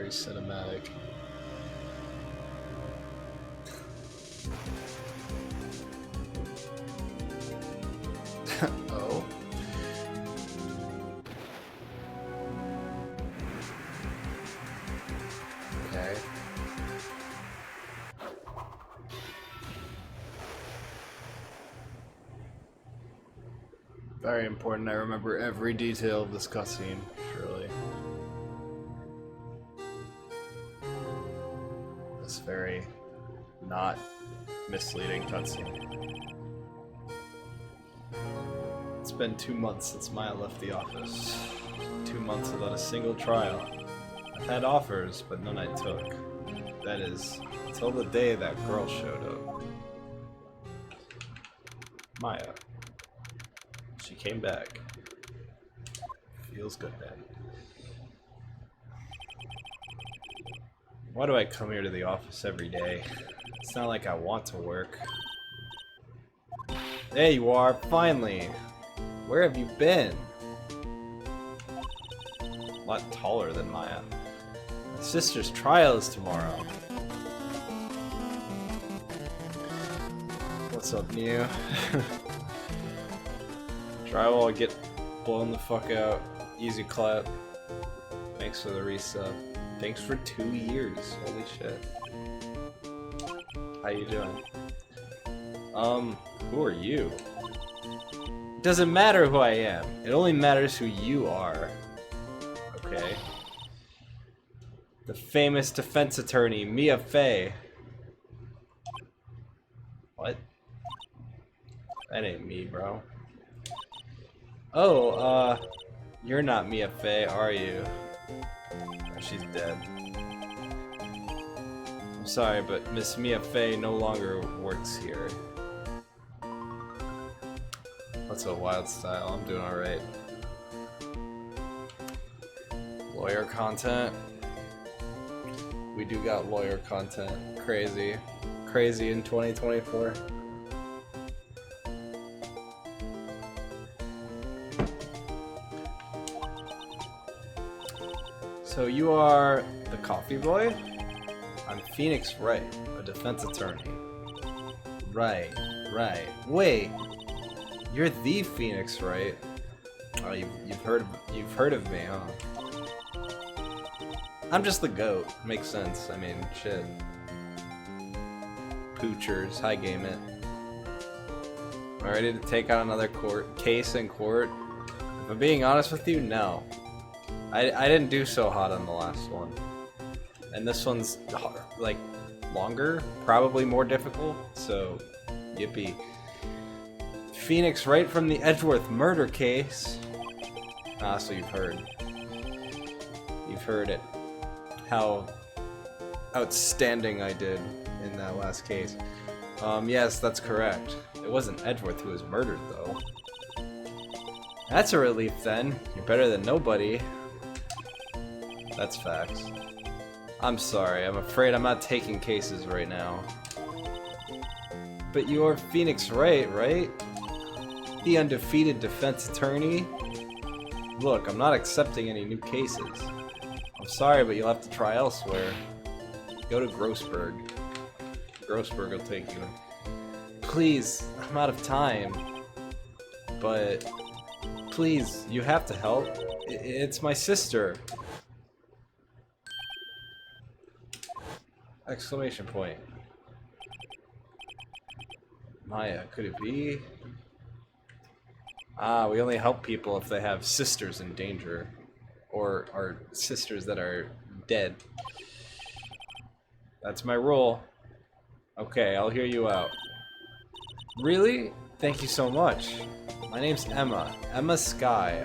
very cinematic. Oh. Okay. Very important. I remember every detail of this cutscene, surely. This very not misleading cutscene. It's been 2 months since Maya left the office. 2 months without a single trial. I've had offers, but none I took. That is, until the day that girl showed up. Maya. She came back. Feels good, man. Why do I come here to the office every day? It's not like I want to work. There you are, finally! Where have you been? A lot taller than Maya. My sister's trial is tomorrow. What's up, Neo? Drywall, get blown the fuck out. Easy clap. Thanks for the resub. Thanks for 2 years. Holy shit. How you doing? Who are you? It doesn't matter who I am. It only matters who you are. Okay. The famous defense attorney, Mia Fey. What? That ain't me, bro. Oh, you're not Mia Fey, are you? Oh, she's dead. I'm sorry, but Miss Mia Fey no longer works here. What's a wild style? I'm doing alright. Lawyer content. We do got lawyer content. Crazy. Crazy in 2024. So you are the coffee boy? I'm Phoenix Wright, a defense attorney. Right. Wait, you're the Phoenix Wright. Oh, you've heard of me, huh? I'm just the GOAT. Makes sense. I mean, shit. Poochers, high game it. Am I ready to take on another case in court? If I'm being honest with you, no. I didn't do so hot on the last one. And this one's, like, longer, probably more difficult, so yippee. Phoenix Wright from the Edgeworth murder case. Ah, so you've heard. You've heard it. How outstanding I did in that last case. Yes, that's correct. It wasn't Edgeworth who was murdered, though. That's a relief, then. You're better than nobody. That's facts. I'm sorry, I'm afraid I'm not taking cases right now. But you're Phoenix Wright, right? The undefeated defense attorney? Look, I'm not accepting any new cases. I'm sorry, but you'll have to try elsewhere. Go to Grossberg. Grossberg will take you. Please, I'm out of time. But please, you have to help. It's my sister. Exclamation point. Maya, could it be? Ah, we only help people if they have sisters in danger. Or are sisters that are dead. That's my rule. Okay, I'll hear you out. Really? Thank you so much. My name's Emma. Emma Skye.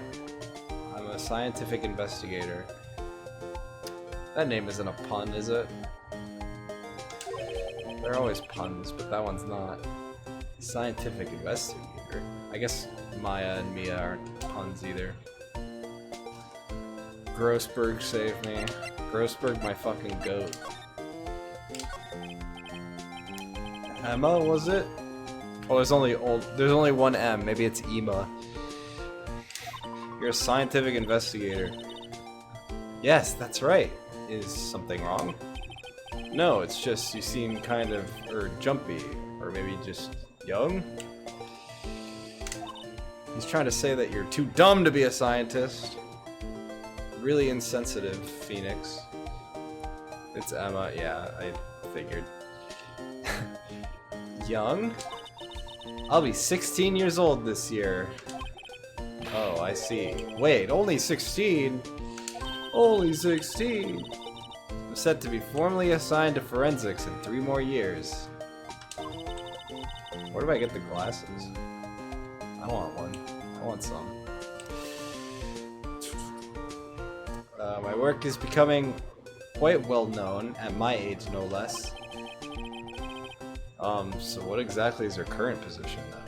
I'm a scientific investigator. That name isn't a pun, is it? They're always puns, but that one's not. Scientific investigator. I guess Maya and Mia aren't puns either. Grossberg saved me. Grossberg, my fucking goat. Emma, was it? Oh, there's only one M. Maybe it's Ema. You're a scientific investigator. Yes, that's right. Is something wrong? No, it's just you seem kind of, jumpy, or maybe just young? He's trying to say that you're too dumb to be a scientist. Really insensitive, Phoenix. It's Emma, yeah, I figured. Young? I'll be 16 years old this year. Oh, I see. Wait, only 16? Only 16? I'm set to be formally assigned to forensics in 3 more years. Where do I get the glasses? I want one. I want some. My work is becoming quite well known, at my age no less. So what exactly is her current position then?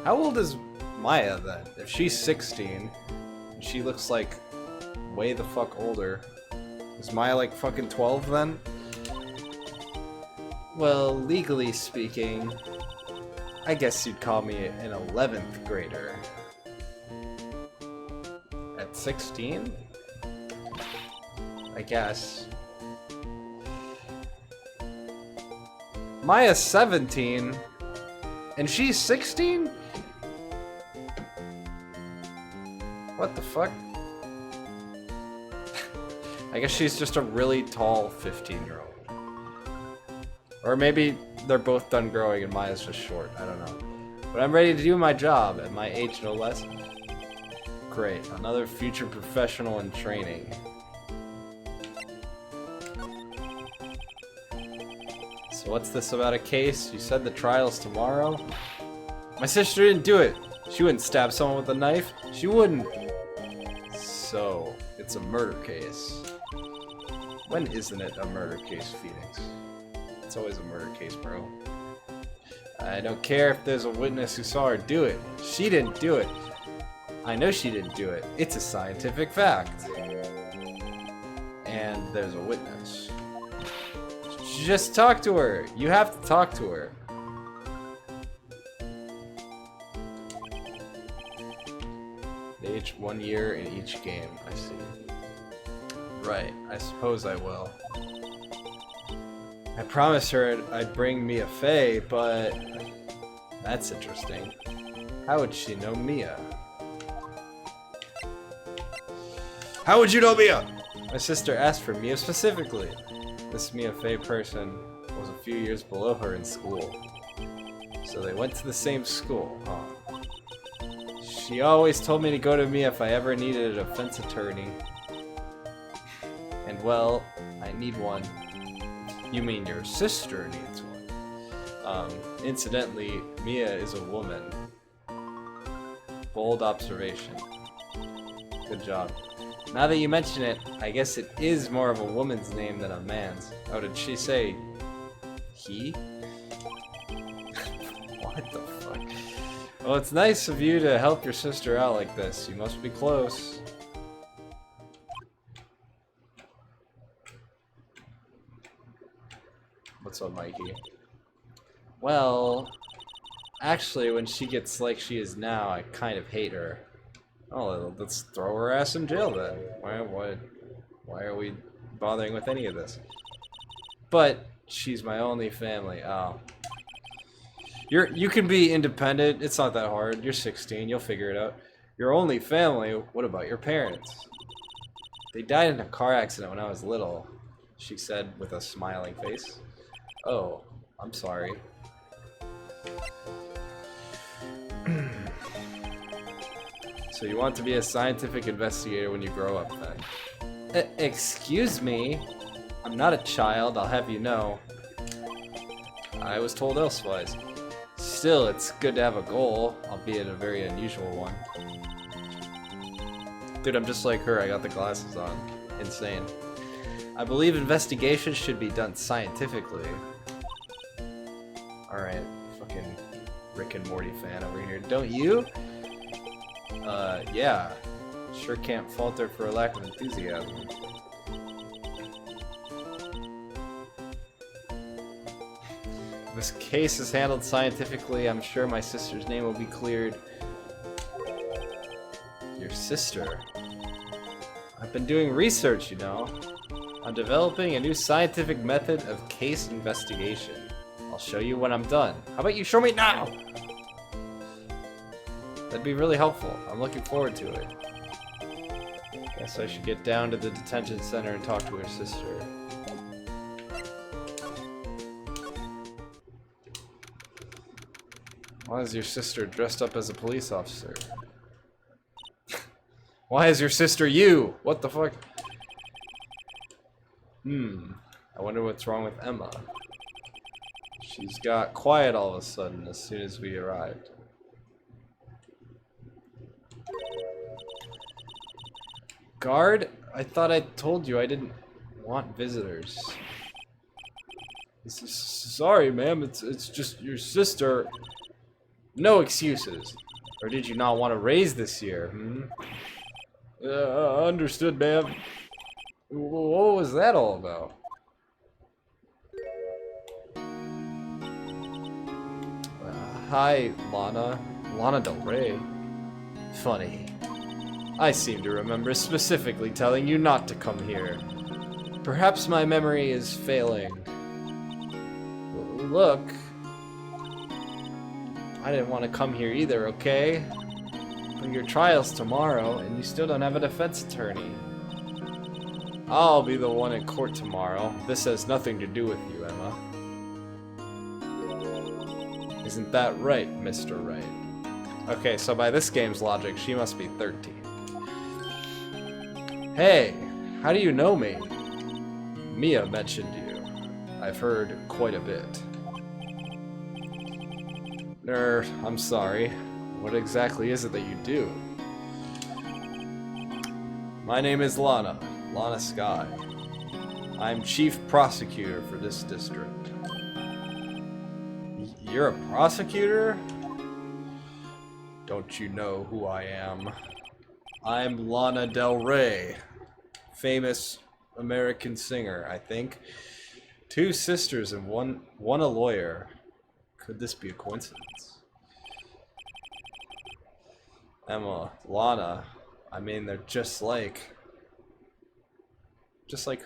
How old is Maya then? If she's 16, she looks like way the fuck older. Is Maya like fucking 12 then? Well, legally speaking, I guess you'd call me an 11th grader. At 16? I guess. Maya's 17, and she's 16? What the fuck? I guess she's just a really tall 15-year-old. Or maybe they're both done growing and Maya's just short, I don't know. But I'm ready to do my job, at my age no less. Great, another future professional in training. So what's this about a case? You said the trial's tomorrow? My sister didn't do it. She wouldn't stab someone with a knife. She wouldn't. So, it's a murder case. When isn't it a murder case, Phoenix? It's always a murder case, bro. I don't care if there's a witness who saw her do it. She didn't do it. I know she didn't do it. It's a scientific fact. And there's a witness. Just talk to her. You have to talk to her. Age 1 year in each game, I see. Right, I suppose I will. I promised her I'd bring Mia Fey, but that's interesting. How would she know Mia? How would you know Mia? My sister asked for Mia specifically. This Mia Fey person was a few years below her in school. So they went to the same school, huh? She always told me to go to Mia if I ever needed a defense attorney. And well, I need one. You mean your sister needs one? Incidentally, Mia is a woman. Bold observation. Good job. Now that you mention it, I guess it is more of a woman's name than a man's. Oh, did she say he? What the fuck? Well, it's nice of you to help your sister out like this. You must be close. What's up, Mikey? Well, actually, when she gets like she is now, I kind of hate her. Oh, let's throw her ass in jail then. Why are we bothering with any of this? But she's my only family. Oh. You can be independent. It's not that hard. You're 16. You'll figure it out. Your only family? What about your parents? They died in a car accident when I was little, she said with a smiling face. Oh, I'm sorry. So you want to be a scientific investigator when you grow up, then? Excuse me? I'm not a child, I'll have you know. I was told elsewise. Still, it's good to have a goal, albeit a very unusual one. Dude, I'm just like her, I got the glasses on. Insane. I believe investigations should be done scientifically. Alright, fucking Rick and Morty fan over here. Don't you? Yeah. Sure can't fault her for a lack of enthusiasm. This case is handled scientifically. I'm sure my sister's name will be cleared. Your sister? I've been doing research, you know. I'm developing a new scientific method of case investigation. I'll show you when I'm done. How about you show me now? That'd be really helpful. I'm looking forward to it. Guess I should get down to the detention center and talk to her sister. Why is your sister dressed up as a police officer? Why is your sister you? What the fuck? I wonder what's wrong with Emma. She's got quiet all of a sudden as soon as we arrived. Guard? I thought I told you I didn't want visitors. Sorry, ma'am. It's just your sister. No excuses. Or did you not want to raise this year? Understood, ma'am. What was that all about? Hi, Lana. Lana Del Rey. Funny. I seem to remember specifically telling you not to come here. Perhaps my memory is failing. Look. I didn't want to come here either, okay? But your trial's tomorrow, and you still don't have a defense attorney. I'll be the one in court tomorrow. This has nothing to do with you, Emma. Isn't that right, Mr. Wright? Okay, so by this game's logic, she must be 13. Hey, how do you know me? Mia mentioned you. I've heard quite a bit. I'm sorry. What exactly is it that you do? My name is Lana. Lana Skye. I'm chief prosecutor for this district. You're a prosecutor? Don't you know who I am? I'm Lana Del Rey. Famous American singer, I think. 2 sisters and one a lawyer. Could this be a coincidence? Emma, Lana, I mean, they're just like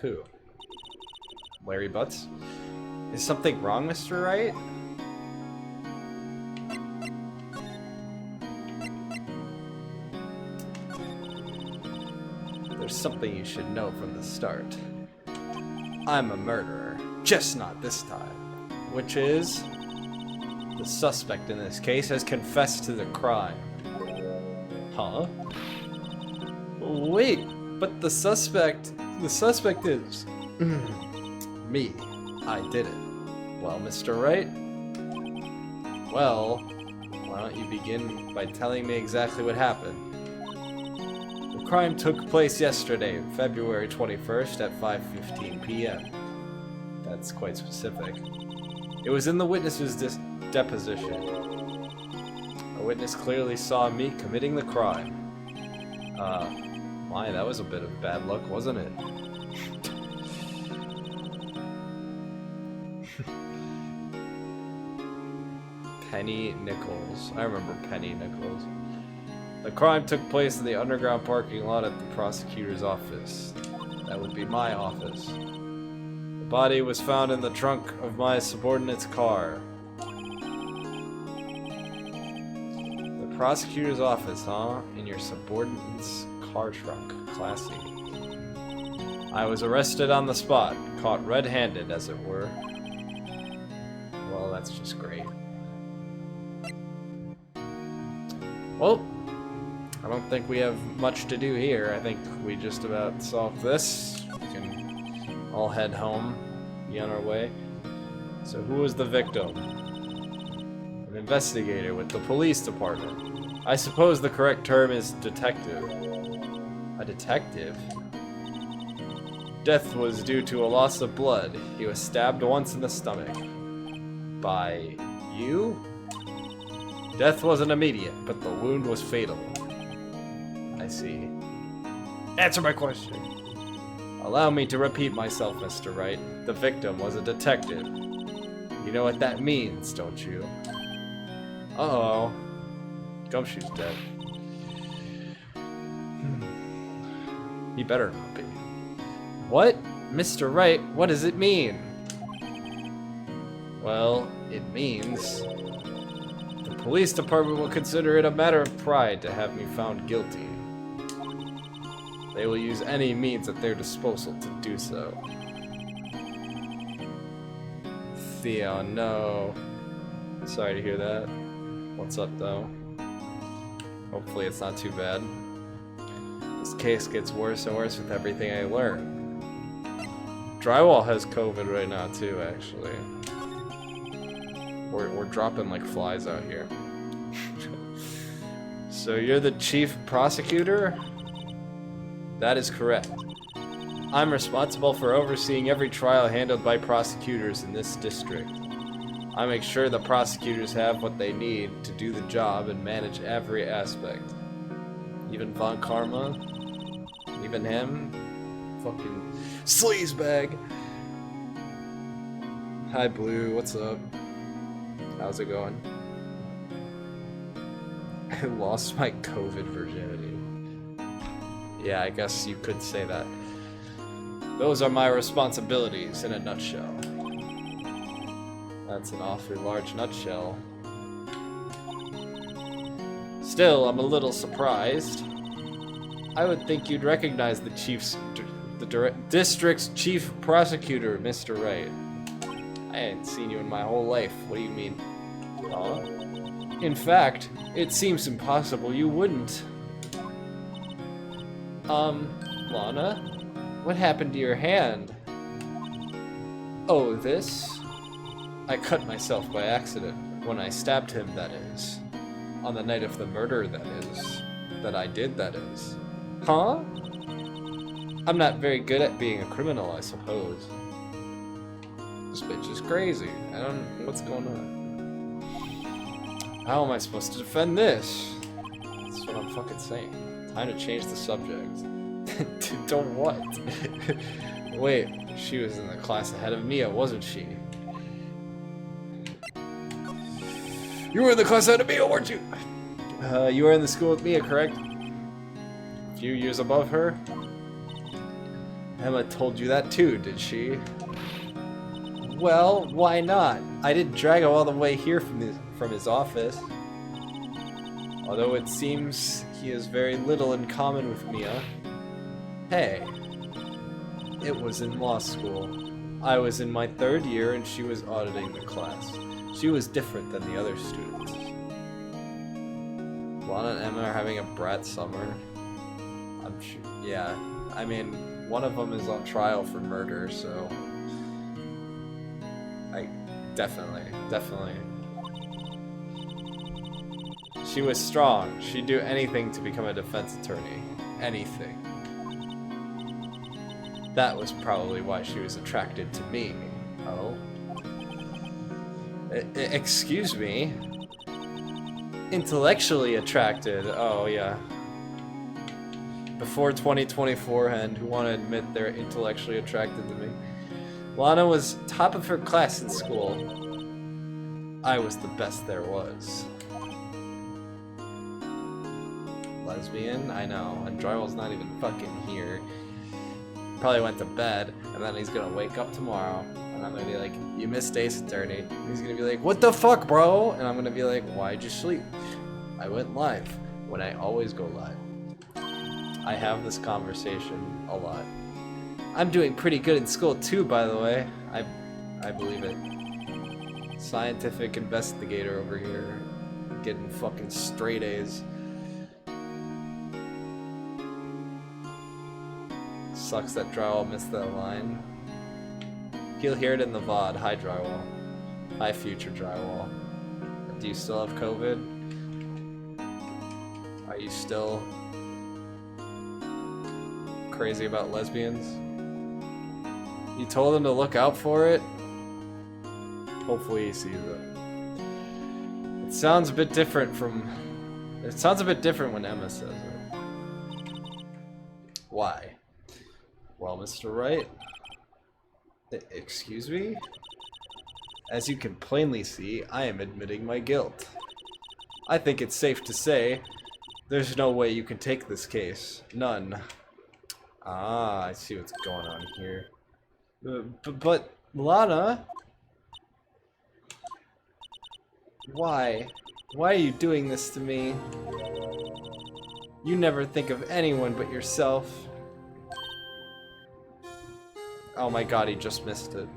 who? Larry Butts? Is something wrong, Mr. Wright? There's something you should know from the start. I'm a murderer, just not this time. Which is... the suspect in this case has confessed to the crime. Huh? Wait, but the suspect is... me. I did it. Well, Mr. Wright? Well, why don't you begin by telling me exactly what happened? The crime took place yesterday, February 21st at 5:15 p.m. That's quite specific. It was in the witness's deposition. A witness clearly saw me committing the crime. My, that was a bit of bad luck, wasn't it? Penny Nichols. I remember Penny Nichols. The crime took place in the underground parking lot at the prosecutor's office. That would be my office. The body was found in the trunk of my subordinate's car. The prosecutor's office, huh? In your subordinate's car trunk. Classy. I was arrested on the spot, caught red-handed, as it were. Well, that's just great. Well, I don't think we have much to do here. I think we just about solved this. We can all head home, be on our way. So who was the victim? An investigator with the police department. I suppose the correct term is detective. A detective? Death was due to a loss of blood. He was stabbed once in the stomach. By you? Death wasn't immediate, but the wound was fatal. I see. Answer my question. Allow me to repeat myself, Mr. Wright. The victim was a detective. You know what that means, don't you? Uh-oh. Gumshoe's dead. He better not be. What? Mr. Wright, what does it mean? Well, it means the police department will consider it a matter of pride to have me found guilty. They will use any means at their disposal to do so. Theo, no. Sorry to hear that. What's up, though? Hopefully it's not too bad. This case gets worse and worse with everything I learn. Drywall has COVID right now, too, actually. We're dropping like flies out here. So you're the chief prosecutor? That is correct. I'm responsible for overseeing every trial handled by prosecutors in this district. I make sure the prosecutors have what they need to do the job and manage every aspect. Even Von Karma? Even him? Fucking sleazebag! Hi Blue, what's up? How's it going? I lost my COVID virginity. Yeah, I guess you could say that. Those are my responsibilities in a nutshell. That's an awfully large nutshell. Still, I'm a little surprised. I would think you'd recognize the district's chief prosecutor, Mr. Wright. I ain't seen you in my whole life. What do you mean? Huh? In fact, it seems impossible you wouldn't. Lana? What happened to your hand? Oh, this? I cut myself by accident. When I stabbed him, that is. On the night of the murder, that is. That I did, that is. Huh? I'm not very good at being a criminal, I suppose. This bitch is crazy. I don't know what's going on. How am I supposed to defend this? That's what I'm fucking saying. Time to change the subject. Don't what? Wait, she was in the class ahead of Mia, wasn't she? You were in the class ahead of Mia, weren't you? You were in the school with Mia, correct? A few years above her? Emma told you that too, did she? Well, why not? I didn't drag him all the way here from his office. Although it seems he has very little in common with Mia. Hey, it was in law school. I was in my 3rd year and she was auditing the class. She was different than the other students. Lana and Emma are having a brat summer. I'm sure, yeah. I mean, one of them is on trial for murder, so... Definitely. She was strong. She'd do anything to become a defense attorney. Anything. That was probably why she was attracted to me. Oh? Excuse me? Intellectually attracted. Oh, yeah. Before 2024 and who want to admit they're intellectually attracted to me. Lana was top of her class in school. I was the best there was. Lesbian? I know. And Drywall's not even fucking here. Probably went to bed, and then he's gonna wake up tomorrow, and I'm gonna be like, you missed Ace Attorney. And he's gonna be like, what the fuck, bro? And I'm gonna be like, why'd you sleep? I went live, when I always go live. I have this conversation a lot. I'm doing pretty good in school too, by the way. I believe it. Scientific investigator over here. Getting fucking straight A's. Sucks that Drywall missed that line. He'll hear it in the VOD. Hi, Drywall. Hi, future Drywall. Do you still have COVID? Are you still crazy about lesbians? You told him to look out for it? Hopefully he sees it. It sounds a bit different when Emma says it. Why? Well, Mr. Wright? Excuse me? As you can plainly see, I am admitting my guilt. I think it's safe to say, there's no way you can take this case. None. Ah, I see what's going on here. But Lana, why? Why are you doing this to me? You never think of anyone but yourself. Oh my god, he just missed it.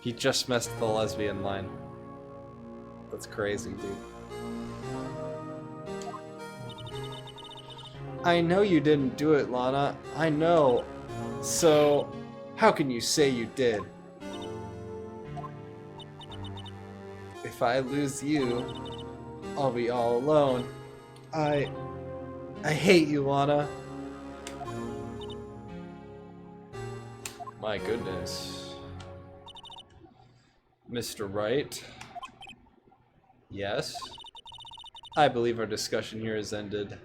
He just missed the lesbian line. That's crazy, dude. I know you didn't do it, Lana. I know. So, how can you say you did? If I lose you, I'll be all alone. I hate you, Lana. My goodness. Mr. Wright? Yes? I believe our discussion here has ended.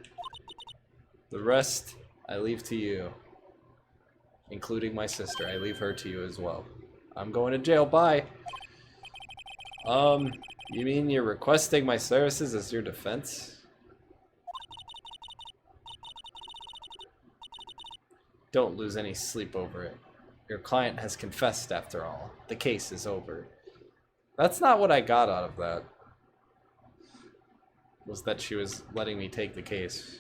The rest, I leave to you. Including my sister. I leave her to you as well. I'm going to jail. Bye. You mean you're requesting my services as your defense? Don't lose any sleep over it. Your client has confessed after all. The case is over. That's not what I got out of that. Was that she was letting me take the case.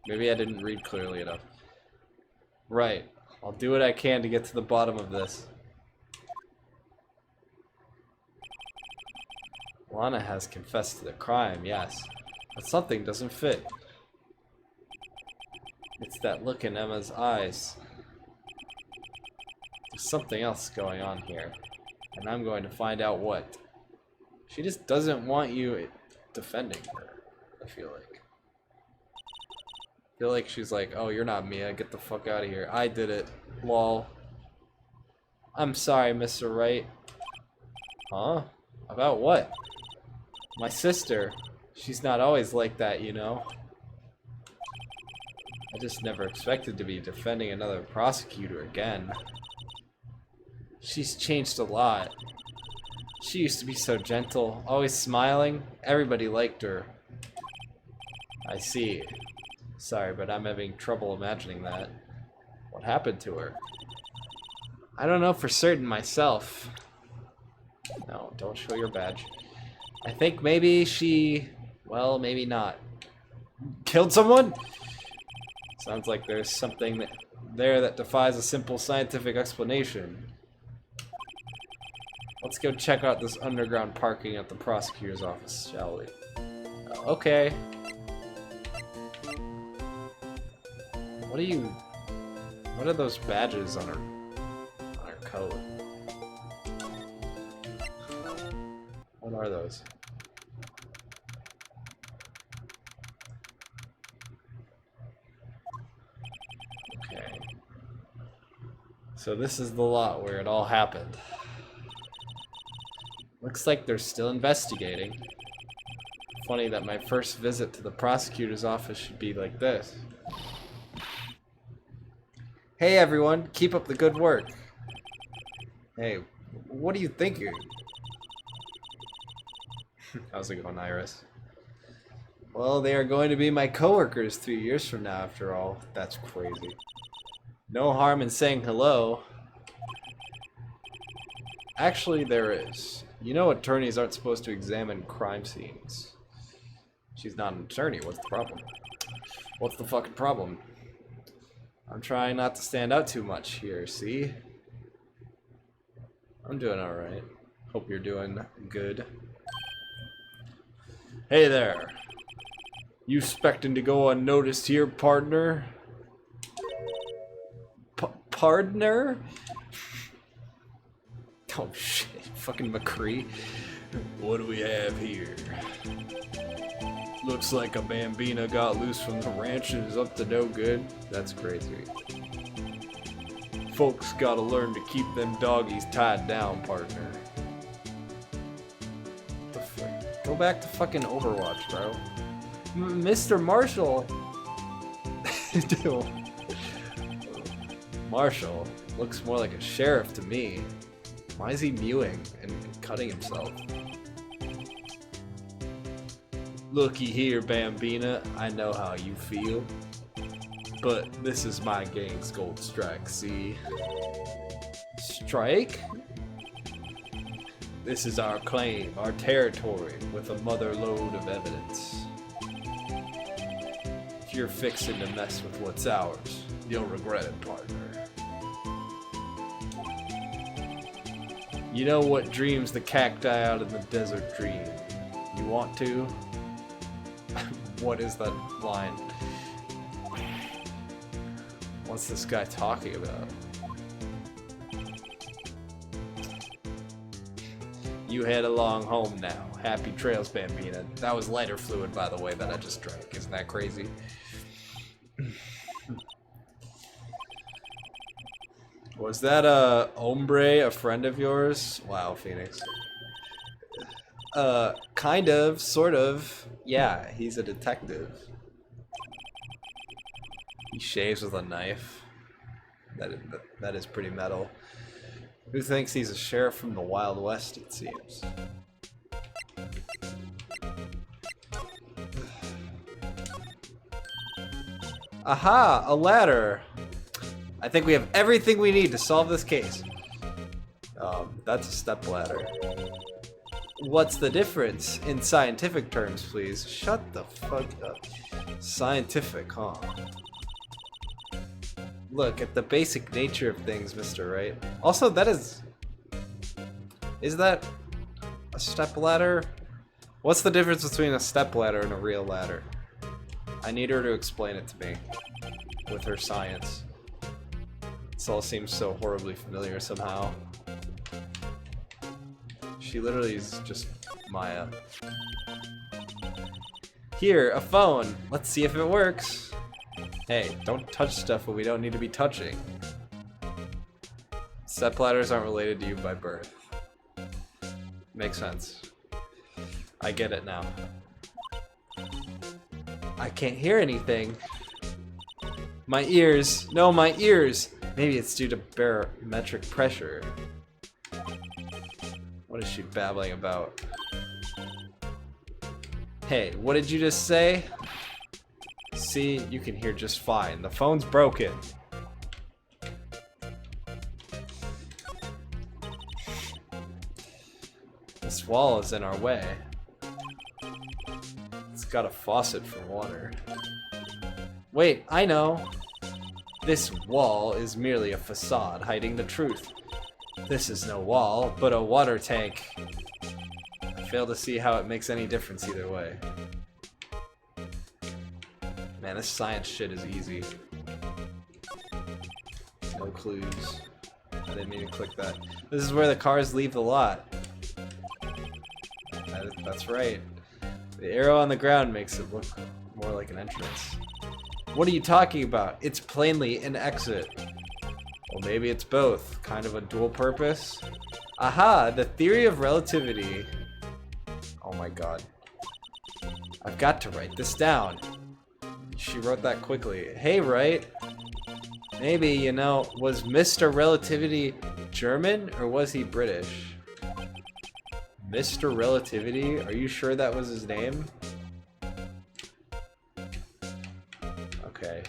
Maybe I didn't read clearly enough. Right. I'll do what I can to get to the bottom of this. Lana has confessed to the crime, yes. But something doesn't fit. It's that look in Emma's eyes. There's something else going on here. And I'm going to find out what. She just doesn't want you defending her, I feel like. I feel like she's like, oh, you're not Mia, get the fuck out of here. I did it. Lol. I'm sorry, Mr. Wright. Huh? About what? My sister. She's not always like that, you know. I just never expected to be defending another prosecutor again. She's changed a lot. She used to be so gentle, always smiling. Everybody liked her. I see. Sorry, but I'm having trouble imagining that. What happened to her? I don't know for certain myself. No, don't show your badge. I think maybe she... well, maybe not. Killed someone? Sounds like there's something there that defies a simple scientific explanation. Let's go check out this underground parking at the prosecutor's office, shall we? Okay. What are those badges on her coat? What are those? Okay. So this is the lot where it all happened. Looks like they're still investigating. Funny that my first visit to the prosecutor's office should be like this. Hey everyone, keep up the good work. Hey, what are you thinking? How's it going, Iris? Well, they are going to be my coworkers 3 years from now, after all. That's crazy. No harm in saying hello. Actually, there is. You know attorneys aren't supposed to examine crime scenes. She's not an attorney, what's the problem? What's the fucking problem? I'm trying not to stand out too much here, see? I'm doing alright. Hope you're doing good. Hey there. You expecting to go unnoticed here, partner? Partner? Oh shit, fucking McCree. What do we have here? Looks like a Bambina got loose from the ranch and is up to no good. That's crazy. Folks gotta learn to keep them doggies tied down, partner. The fuck? Go back to fucking Overwatch, bro. Mr. Marshall! Dude. Marshall looks more like a sheriff to me. Why is he mewing and cutting himself? Looky here, Bambina, I know how you feel. But this is my gang's gold strike, see? strike? This is our claim, our territory, with a mother load of evidence. If you're fixing to mess with what's ours, you'll regret it, partner. You know what dreams the cacti out in the desert dream? You want to? What is that line? What's this guy talking about? You head along home now. Happy trails, Bambina. That was lighter fluid, by the way, that I just drank. Isn't that crazy? Was that a hombre, a friend of yours? Wow, Phoenix. Kind of, sort of. Yeah, he's a detective. He shaves with a knife. That is pretty metal. Who thinks he's a sheriff from the Wild West, it seems. Aha! A ladder! I think we have everything we need to solve this case. That's a step ladder. What's the difference? In scientific terms, please. Shut the fuck up. Scientific, huh? Look at the basic nature of things, Mr. Wright. Also, that is that a step ladder? What's the difference between a step ladder and a real ladder? I need her to explain it to me with her science. This all seems so horribly familiar somehow. She literally is just Maya. Here, a phone. Let's see if it works. Hey, don't touch stuff that we don't need to be touching. Step ladders aren't related to you by birth. Makes sense. I get it now. I can't hear anything. My ears. No, my ears. Maybe it's due to barometric pressure. What is she babbling about? Hey, what did you just say? See, you can hear just fine. The phone's broken. This wall is in our way. It's got a faucet for water. Wait, I know. This wall is merely a facade hiding the truth. This is no wall, but a water tank. I fail to see how it makes any difference either way. Man, this science shit is easy. No clues. I didn't mean to click that. This is where the cars leave the lot. That's right. The arrow on the ground makes it look more like an entrance. What are you talking about? It's plainly an exit. Well, maybe it's both. Kind of a dual purpose. Aha! The theory of relativity. Oh my god. I've got to write this down. She wrote that quickly. Hey, Wright. Maybe, you know, was Mr. Relativity German or was he British? Mr. Relativity? Are you sure that was his name? Okay.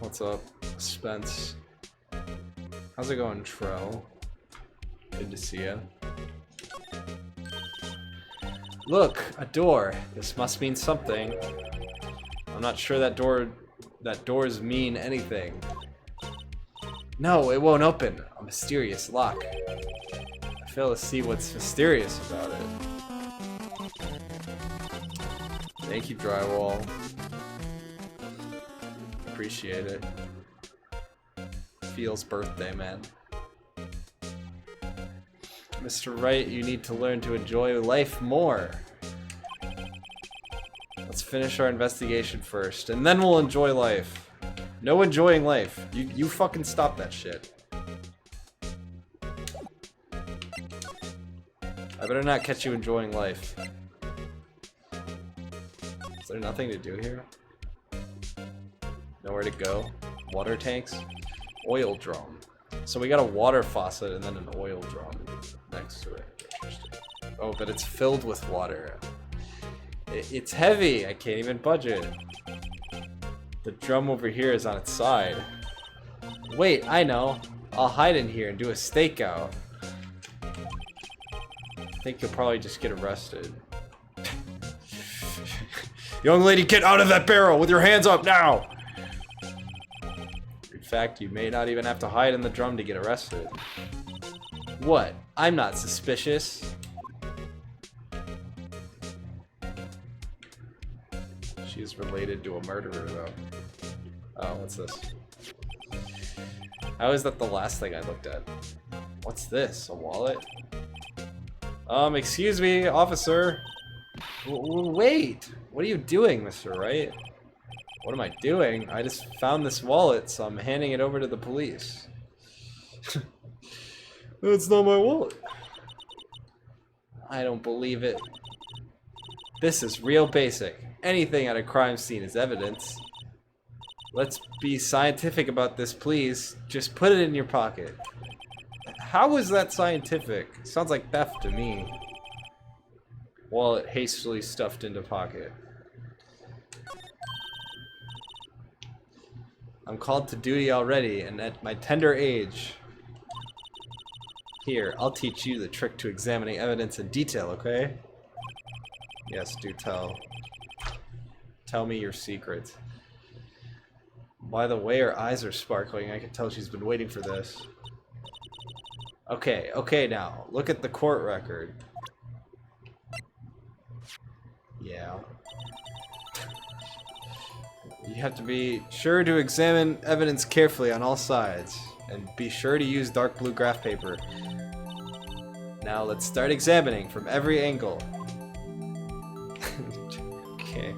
What's up, Spence? How's it going, Tro? Good to see you. Look, a door. This must mean something. I'm not sure that doors mean anything. No, it won't open. A mysterious lock. I fail to see what's mysterious about it. Thank you, Drywall. Appreciate it. Feels birthday, man. Mr. Wright, you need to learn to enjoy life more. Let's finish our investigation first, and then we'll enjoy life. No enjoying life. You fucking stop that shit. I better not catch you enjoying life. Is there nothing to do here? Nowhere to go? Water tanks? Oil drum. So we got a water faucet and then an oil drum next to it. Oh, but it's filled with water. It's heavy. I can't even budge it. The drum over here is on its side. Wait, I know. I'll hide in here and do a stakeout. I think you'll probably just get arrested. Young lady, get out of that barrel with your hands up now! In fact, you may not even have to hide in the drum to get arrested. What? I'm not suspicious. She's related to a murderer, though. Oh, what's this? How is that the last thing I looked at? What's this? A wallet? Excuse me, officer. Wait! What are you doing, Mr. Wright? What am I doing? I just found this wallet, so I'm handing it over to the police. That's not my wallet. I don't believe it. This is real basic. Anything at a crime scene is evidence. Let's be scientific about this, please. Just put it in your pocket. How is that scientific? Sounds like theft to me. Wallet hastily stuffed into pocket. I'm called to duty already, and at my tender age. Here, I'll teach you the trick to examining evidence in detail, okay? Yes, do tell. Tell me your secret. By the way her eyes are sparkling, I can tell she's been waiting for this. Okay now, look at the court record. Yeah. You have to be sure to examine evidence carefully on all sides, and be sure to use dark blue graph paper. Now let's start examining from every angle. Okay.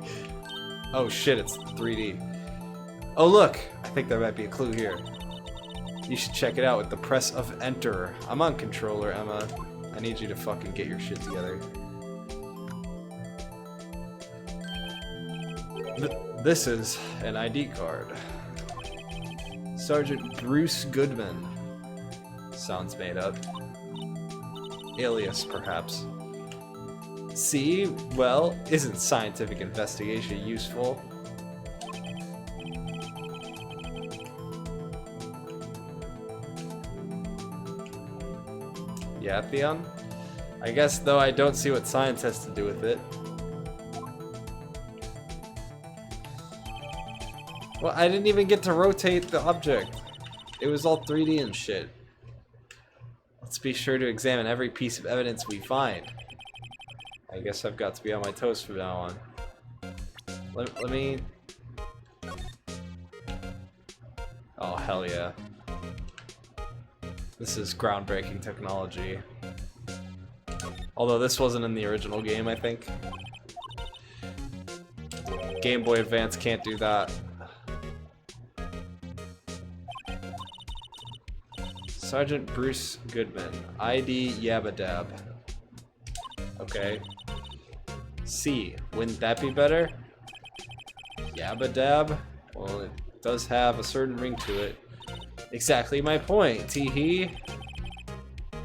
Oh shit, it's 3D. Oh look, I think there might be a clue here. You should check it out with the press of enter. I'm on controller, Emma. I need you to fucking get your shit together. This is an ID card. Sergeant Bruce Goodman. Sounds made up. Alias, perhaps. See? Well, isn't scientific investigation useful? Yeah, Theon? I guess, though, I don't see what science has to do with it. Well, I didn't even get to rotate the object. It was all 3D and shit. Let's be sure to examine every piece of evidence we find. I guess I've got to be on my toes from now on. Let me... Oh, hell yeah. This is groundbreaking technology. Although this wasn't in the original game, I think. Game Boy Advance can't do that. Sergeant Bruce Goodman. ID Yabadab. Okay. C. Wouldn't that be better? Yabadab? Well, it does have a certain ring to it. Exactly my point, tee-hee.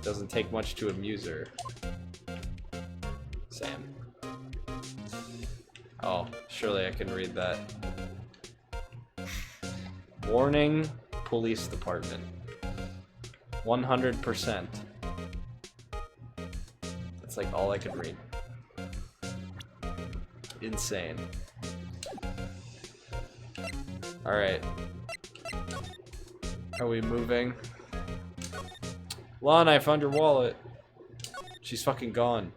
Doesn't take much to amuse her. Sam. Oh, surely I can read that. Warning, police department. 100%. That's like all I can read. Insane. Alright. Are we moving? Lon, I found your wallet. She's fucking gone.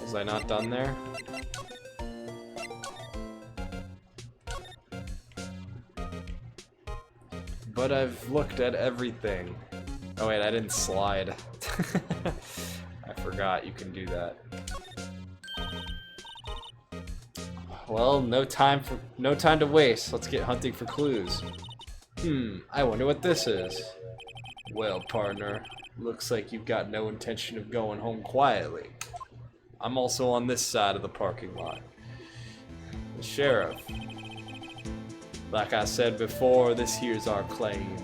Was I not done there? But I've looked at everything. Oh wait, I didn't slide. I forgot you can do that. Well, no time to waste. Let's get hunting for clues. I wonder what this is. Well, partner, looks like you've got no intention of going home quietly. I'm also on this side of the parking lot. The sheriff. Like I said before, this here's our claim.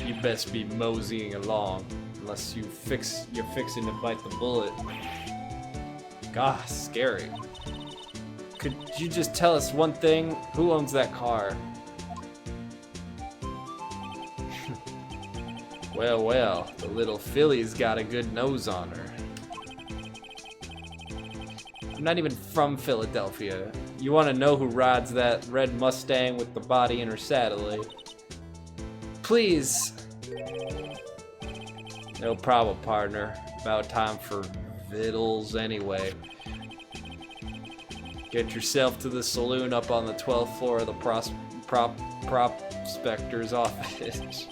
You best be moseying along, unless you're fixing to bite the bullet. Gosh, scary. Could you just tell us one thing? Who owns that car? Well, the little filly's got a good nose on her. I'm not even from Philadelphia. You want to know who rides that red Mustang with the body in her satellite? Please. No problem, partner. About time for vittles anyway. Get yourself to the saloon up on the 12th floor of the prospector's office.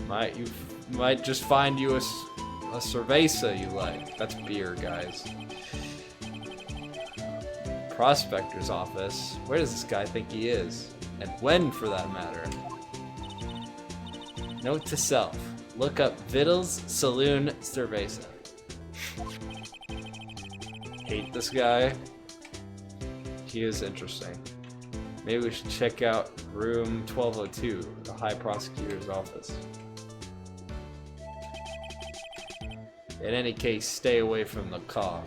Might just find you a cerveza you like. That's beer, guys. Prospector's office? Where does this guy think he is? And when, for that matter? Note to self. Look up Vittles Saloon Cerveza. Hate this guy. He is interesting. Maybe we should check out room 1202, the High Prosecutor's office. In any case, stay away from the car.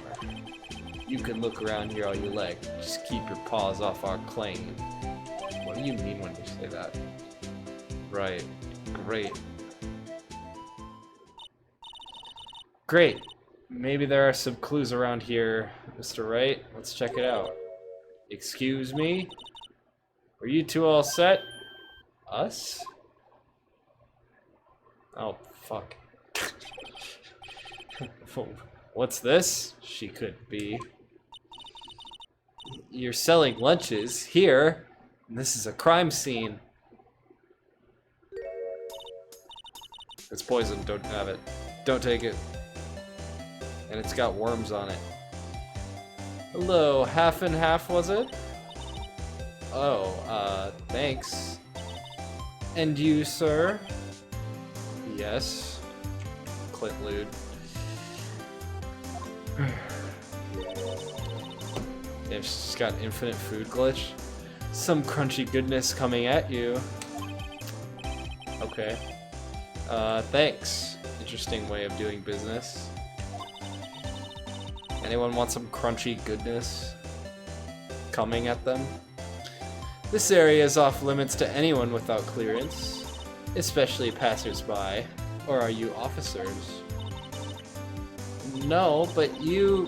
You can look around here all you like. Just keep your paws off our claim. What do you mean when you say that? Right. Great. Maybe there are some clues around here, Mr. Wright. Let's check it out. Excuse me? Are you two all set? Us? Oh, fuck. What's this? She could be. You're selling lunches here. And this is a crime scene. It's poison. Don't have it. Don't take it. And it's got worms on it. Hello, half and half, was it? Oh, thanks. And you, sir? Yes. Clint Lude. If she's got infinite food glitch. Some crunchy goodness coming at you. Okay. Thanks. Interesting way of doing business. Anyone want some crunchy goodness coming at them? This area is off limits to anyone without clearance, especially passersby. Or are you officers? No, but you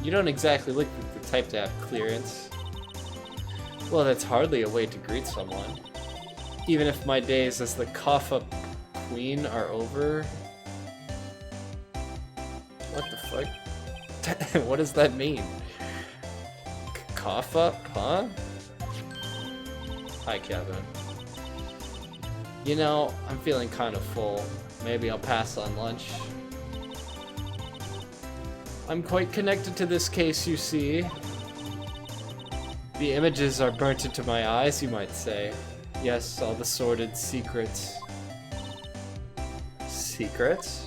don't exactly look like the type to have clearance. Well, that's hardly a way to greet someone. Even if my days as the cough-up queen are over. What the fuck? What does that mean? Cough up, huh? Hi, Kevin. You know, I'm feeling kind of full. Maybe I'll pass on lunch. I'm quite connected to this case, you see. The images are burnt into my eyes, you might say. Yes, all the sordid secrets. Secrets?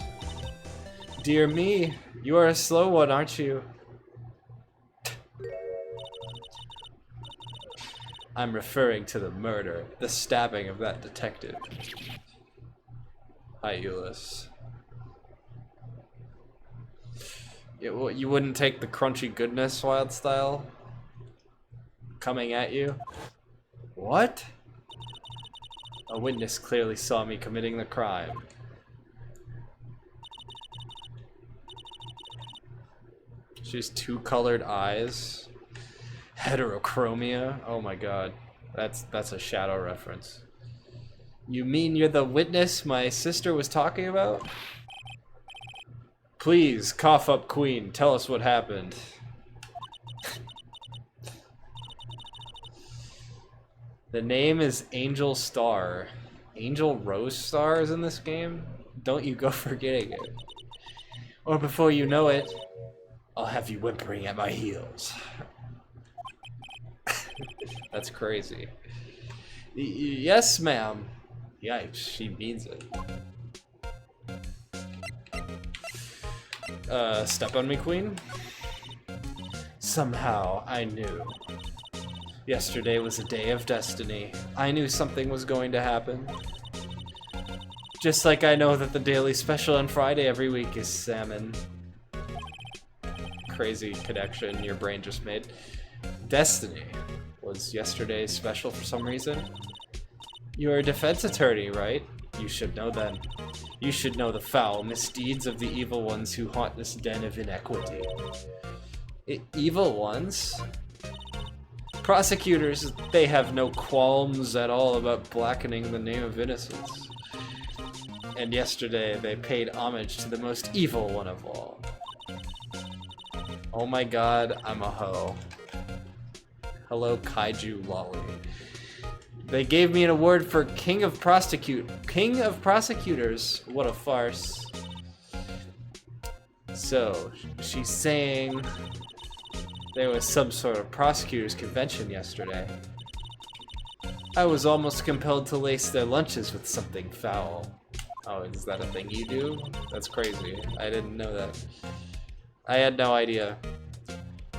Dear me, you are a slow one, aren't you? I'm referring to the murder, the stabbing of that detective. Hi, Euless. You wouldn't take the crunchy goodness, Wildstyle? Coming at you? What? A witness clearly saw me committing the crime. She has two colored eyes. Heterochromia. Oh my god. That's a Shadow reference. You mean you're the witness my sister was talking about? Please, cough up queen, tell us what happened. The name is Angel Star. Angel Rose Star is in this game? Don't you go forgetting it. Or before you know it, I'll have you whimpering at my heels. That's crazy. Yes, ma'am. Yikes, she means it. Step on me, queen? Somehow, I knew. Yesterday was a day of destiny. I knew something was going to happen. Just like I know that the daily special on Friday every week is salmon. Crazy connection your brain just made. Destiny was yesterday's special for some reason. You're a defense attorney, right? You should know then. You should know the foul misdeeds of the evil ones who haunt this den of inequity. Evil ones? Prosecutors, they have no qualms at all about blackening the name of innocence. And yesterday, they paid homage to the most evil one of all. Oh my god, I'm a hoe. Hello, Kaiju Lolly. They gave me an award for King of Prosecutors. What a farce. So, she's saying there was some sort of prosecutors convention yesterday. I was almost compelled to lace their lunches with something foul. Oh, is that a thing you do? That's crazy. I didn't know that. I had no idea.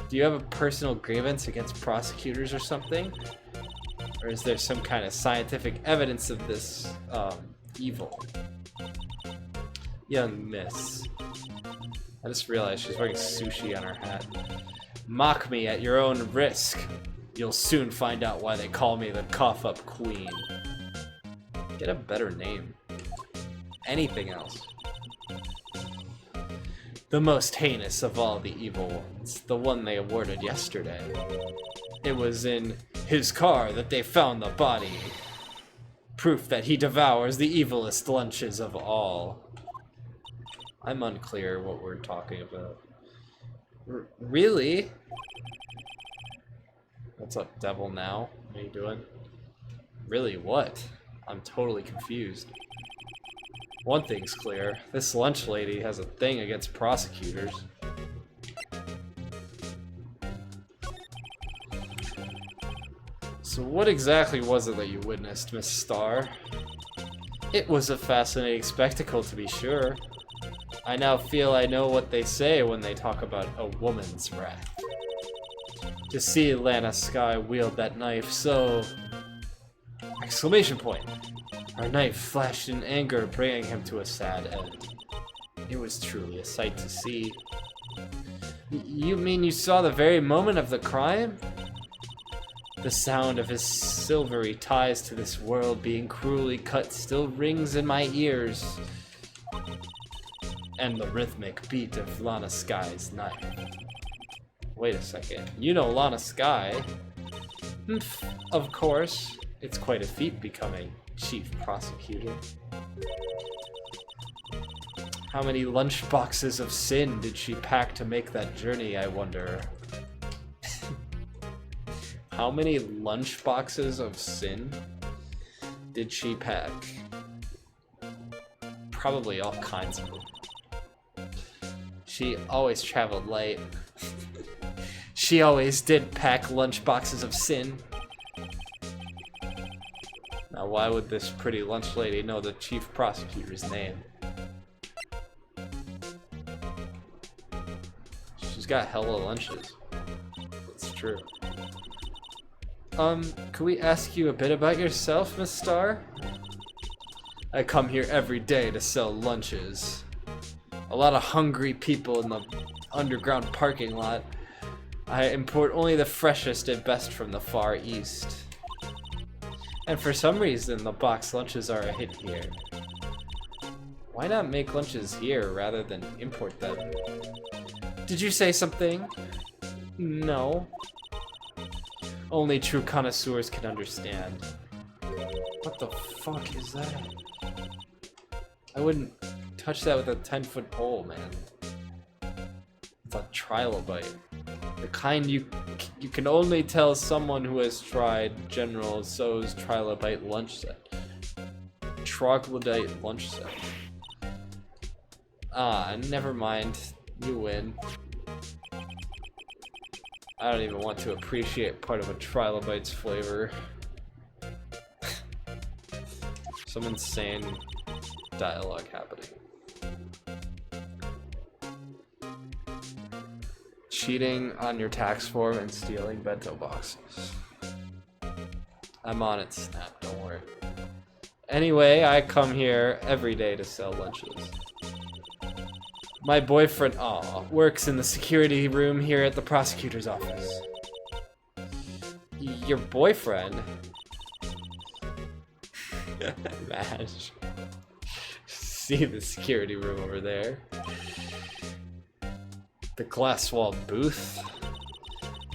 Do you have a personal grievance against prosecutors or something? Or is there some kind of scientific evidence of this, evil? Young miss. I just realized she's wearing sushi on her hat. Mock me at your own risk. You'll soon find out why they call me the cough-up queen. Get a better name. Anything else. The most heinous of all the evil ones. The one they awarded yesterday. It was in his car that they found the body. Proof that he devours the evilest lunches of all. I'm unclear what we're talking about. Really? What's up, devil now? What are you doing? Really, what? I'm totally confused. One thing's clear. This lunch lady has a thing against prosecutors. So what exactly was it that you witnessed, Miss Star? It was a fascinating spectacle, to be sure. I now feel I know what they say when they talk about a woman's wrath. To see Lana Skye wield that knife so... Exclamation point! Her knife flashed in anger, bringing him to a sad end. It was truly a sight to see. You mean you saw the very moment of the crime? The sound of his silvery ties to this world being cruelly cut still rings in my ears. And the rhythmic beat of Lana Skye's knife. Wait a second, you know Lana Skye? Of course, it's quite a feat becoming chief prosecutor. How many lunch boxes of sin did she pack to make that journey, I wonder? How many lunch boxes of sin did she pack? Probably all kinds of them. She always traveled light. She always did pack lunch boxes of sin. Now, why would this pretty lunch lady know the chief prosecutor's name? She's got hella lunches. It's true. Could we ask you a bit about yourself, Miss Star? I come here every day to sell lunches. A lot of hungry people in the underground parking lot. I import only the freshest and best from the Far East. And for some reason, the box lunches are a hit here. Why not make lunches here rather than import them? Did you say something? No. Only true connoisseurs can understand. What the fuck is that? I wouldn't touch that with a 10-foot pole, man. It's a trilobite. The kind you can only tell someone who has tried General Tso's trilobite lunch set. Troglodyte lunch set. Ah, never mind. You win. I don't even want to appreciate part of a trilobite's flavor. Some insane dialogue happening. Cheating on your tax form and stealing bento boxes. I'm on it, Snap, don't worry. Anyway, I come here every day to sell lunches. My boyfriend, works in the security room here at the prosecutor's office. Your boyfriend? Mash. See the security room over there? The glass-walled booth?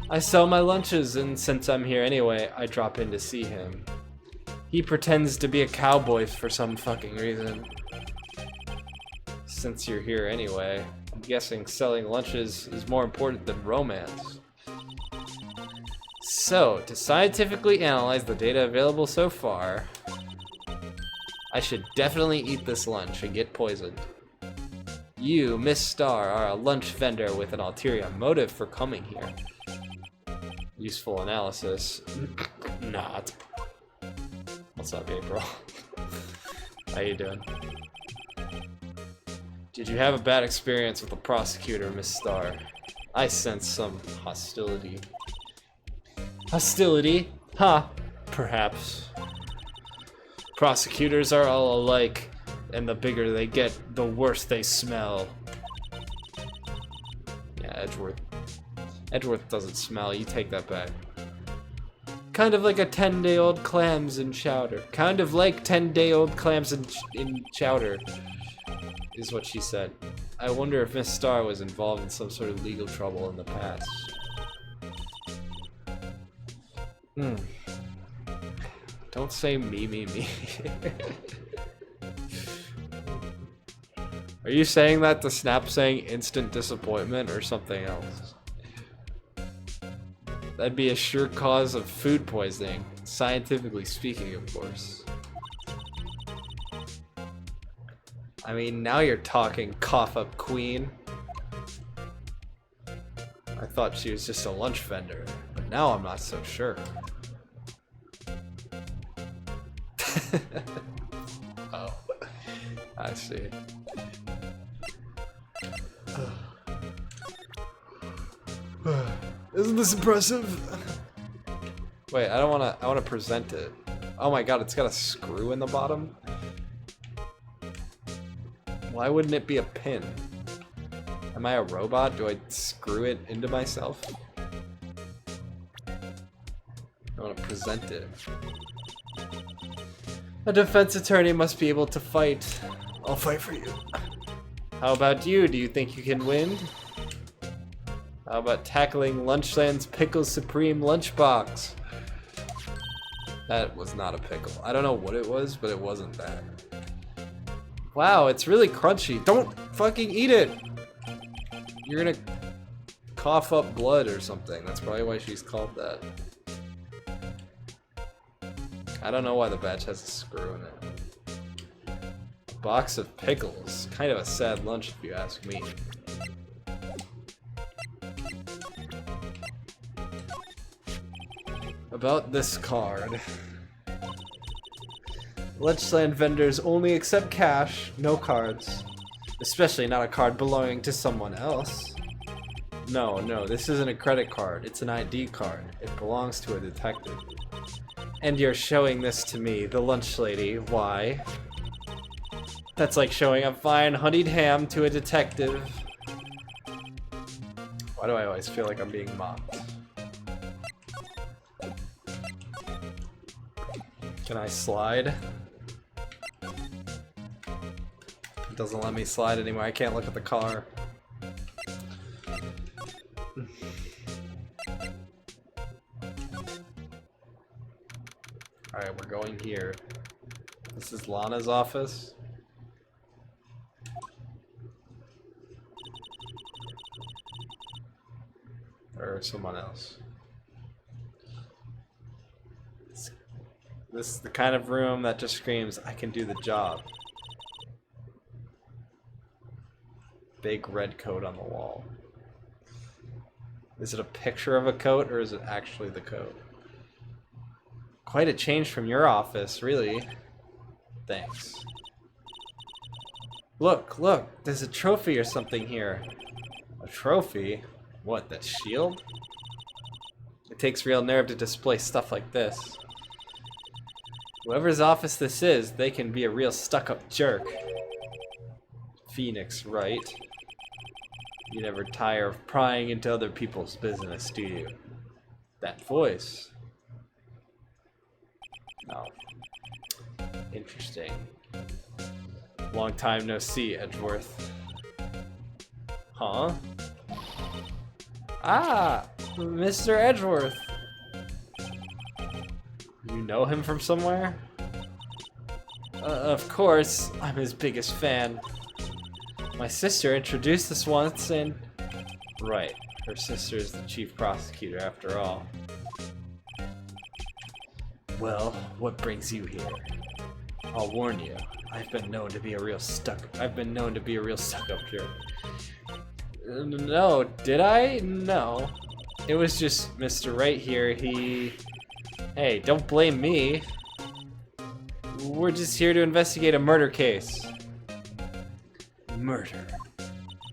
I sell my lunches, and since I'm here anyway, I drop in to see him. He pretends to be a cowboy for some fucking reason. Since you're here anyway, I'm guessing selling lunches is more important than romance. So, to scientifically analyze the data available so far, I should definitely eat this lunch and get poisoned. You, Miss Star, are a lunch vendor with an ulterior motive for coming here. Useful analysis. Not. What's up, April? How you doing? Did you have a bad experience with the prosecutor, Miss Star? I sense some hostility. Hostility? Huh. Perhaps. Prosecutors are all alike, and the bigger they get, the worse they smell. Yeah, Edgeworth. Edgeworth doesn't smell, you take that back. Kind of like a 10-day-old clams in chowder. Kind of like 10-day-old clams in chowder, is what she said. I wonder if Miss Star was involved in some sort of legal trouble in the past. Don't say me. Are you saying that to Snap saying instant disappointment or something else? That'd be a sure cause of food poisoning, scientifically speaking, of course. I mean, now you're talking, cough up queen. I thought she was just a lunch vendor, but now I'm not so sure. Oh, I see. Isn't this impressive? Wait, I wanna present it. Oh my god, it's got a screw in the bottom? Why wouldn't it be a pin? Am I a robot? Do I screw it into myself? I wanna present it. A defense attorney must be able to fight. I'll fight for you. How about you? Do you think you can win? How about tackling Lunchland's Pickle Supreme Lunchbox? That was not a pickle. I don't know what it was, but it wasn't that. Wow, it's really crunchy. Don't fucking eat it! You're gonna cough up blood or something. That's probably why she's called that. I don't know why the batch has a screw in it. A box of pickles. Kind of a sad lunch if you ask me. About this card. Lunchland vendors only accept cash, no cards. Especially not a card belonging to someone else. No, this isn't a credit card. It's an ID card. It belongs to a detective. And you're showing this to me, the lunch lady. Why? That's like showing a fine honeyed ham to a detective. Why do I always feel like I'm being mocked? Can I slide? It doesn't let me slide anymore. I can't look at the car. Alright, we're going here. This is Lana's office. Or someone else. This is the kind of room that just screams, I can do the job. Big red coat on the wall. Is it a picture of a coat, or is it actually the coat? Quite a change from your office, really. Thanks. Look, there's a trophy or something here. A trophy? What, that shield? It takes real nerve to display stuff like this. Whoever's office this is, they can be a real stuck-up jerk. Phoenix, right? You never tire of prying into other people's business, do you? That voice. No. Interesting. Long time no see, Edgeworth. Huh? Ah! Mr. Edgeworth! You know him from somewhere? Of course, I'm his biggest fan. My sister introduced us once and... Right, her sister is the chief prosecutor after all. Well, what brings you here? I'll warn you, I've been known to be a real stuck-up here. No, did I? No. It was just Mr. Right here, Hey, don't blame me. We're just here to investigate a murder case. Murder.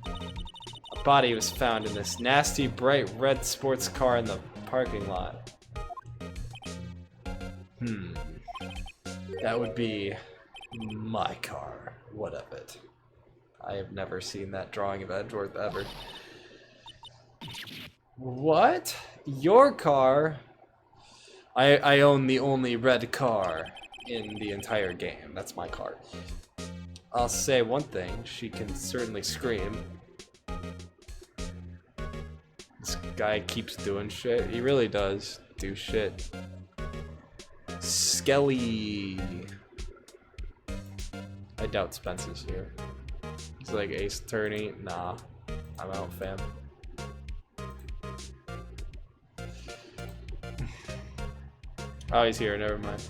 A body was found in this nasty, bright red sports car in the parking lot. That would be my car. What of it? I have never seen that drawing of Edgeworth ever. What? Your car? I own the only red car in the entire game. That's my car. I'll say one thing, she can certainly scream. This guy keeps doing shit. He really does do shit. Skelly. I doubt Spence is here. He's like Ace Attorney. Nah, I'm out, fam. Oh, he's here. Never mind.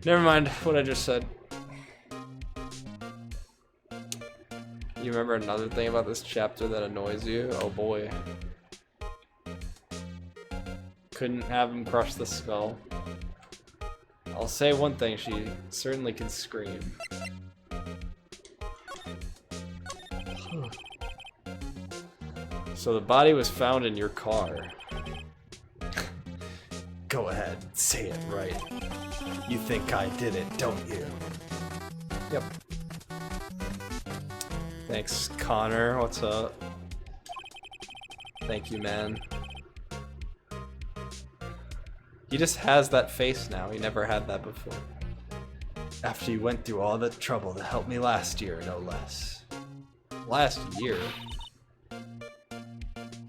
Never mind what I just said. You remember another thing about this chapter that annoys you? Oh boy. Couldn't have him crush the skull. I'll say one thing, she certainly can scream. So the body was found in your car. Go ahead, say it right. You think I did it, don't you? Yep. Thanks, Connor. What's up? Thank you, man. He just has that face now. He never had that before. After you went through all the trouble to help me last year, no less. Last year?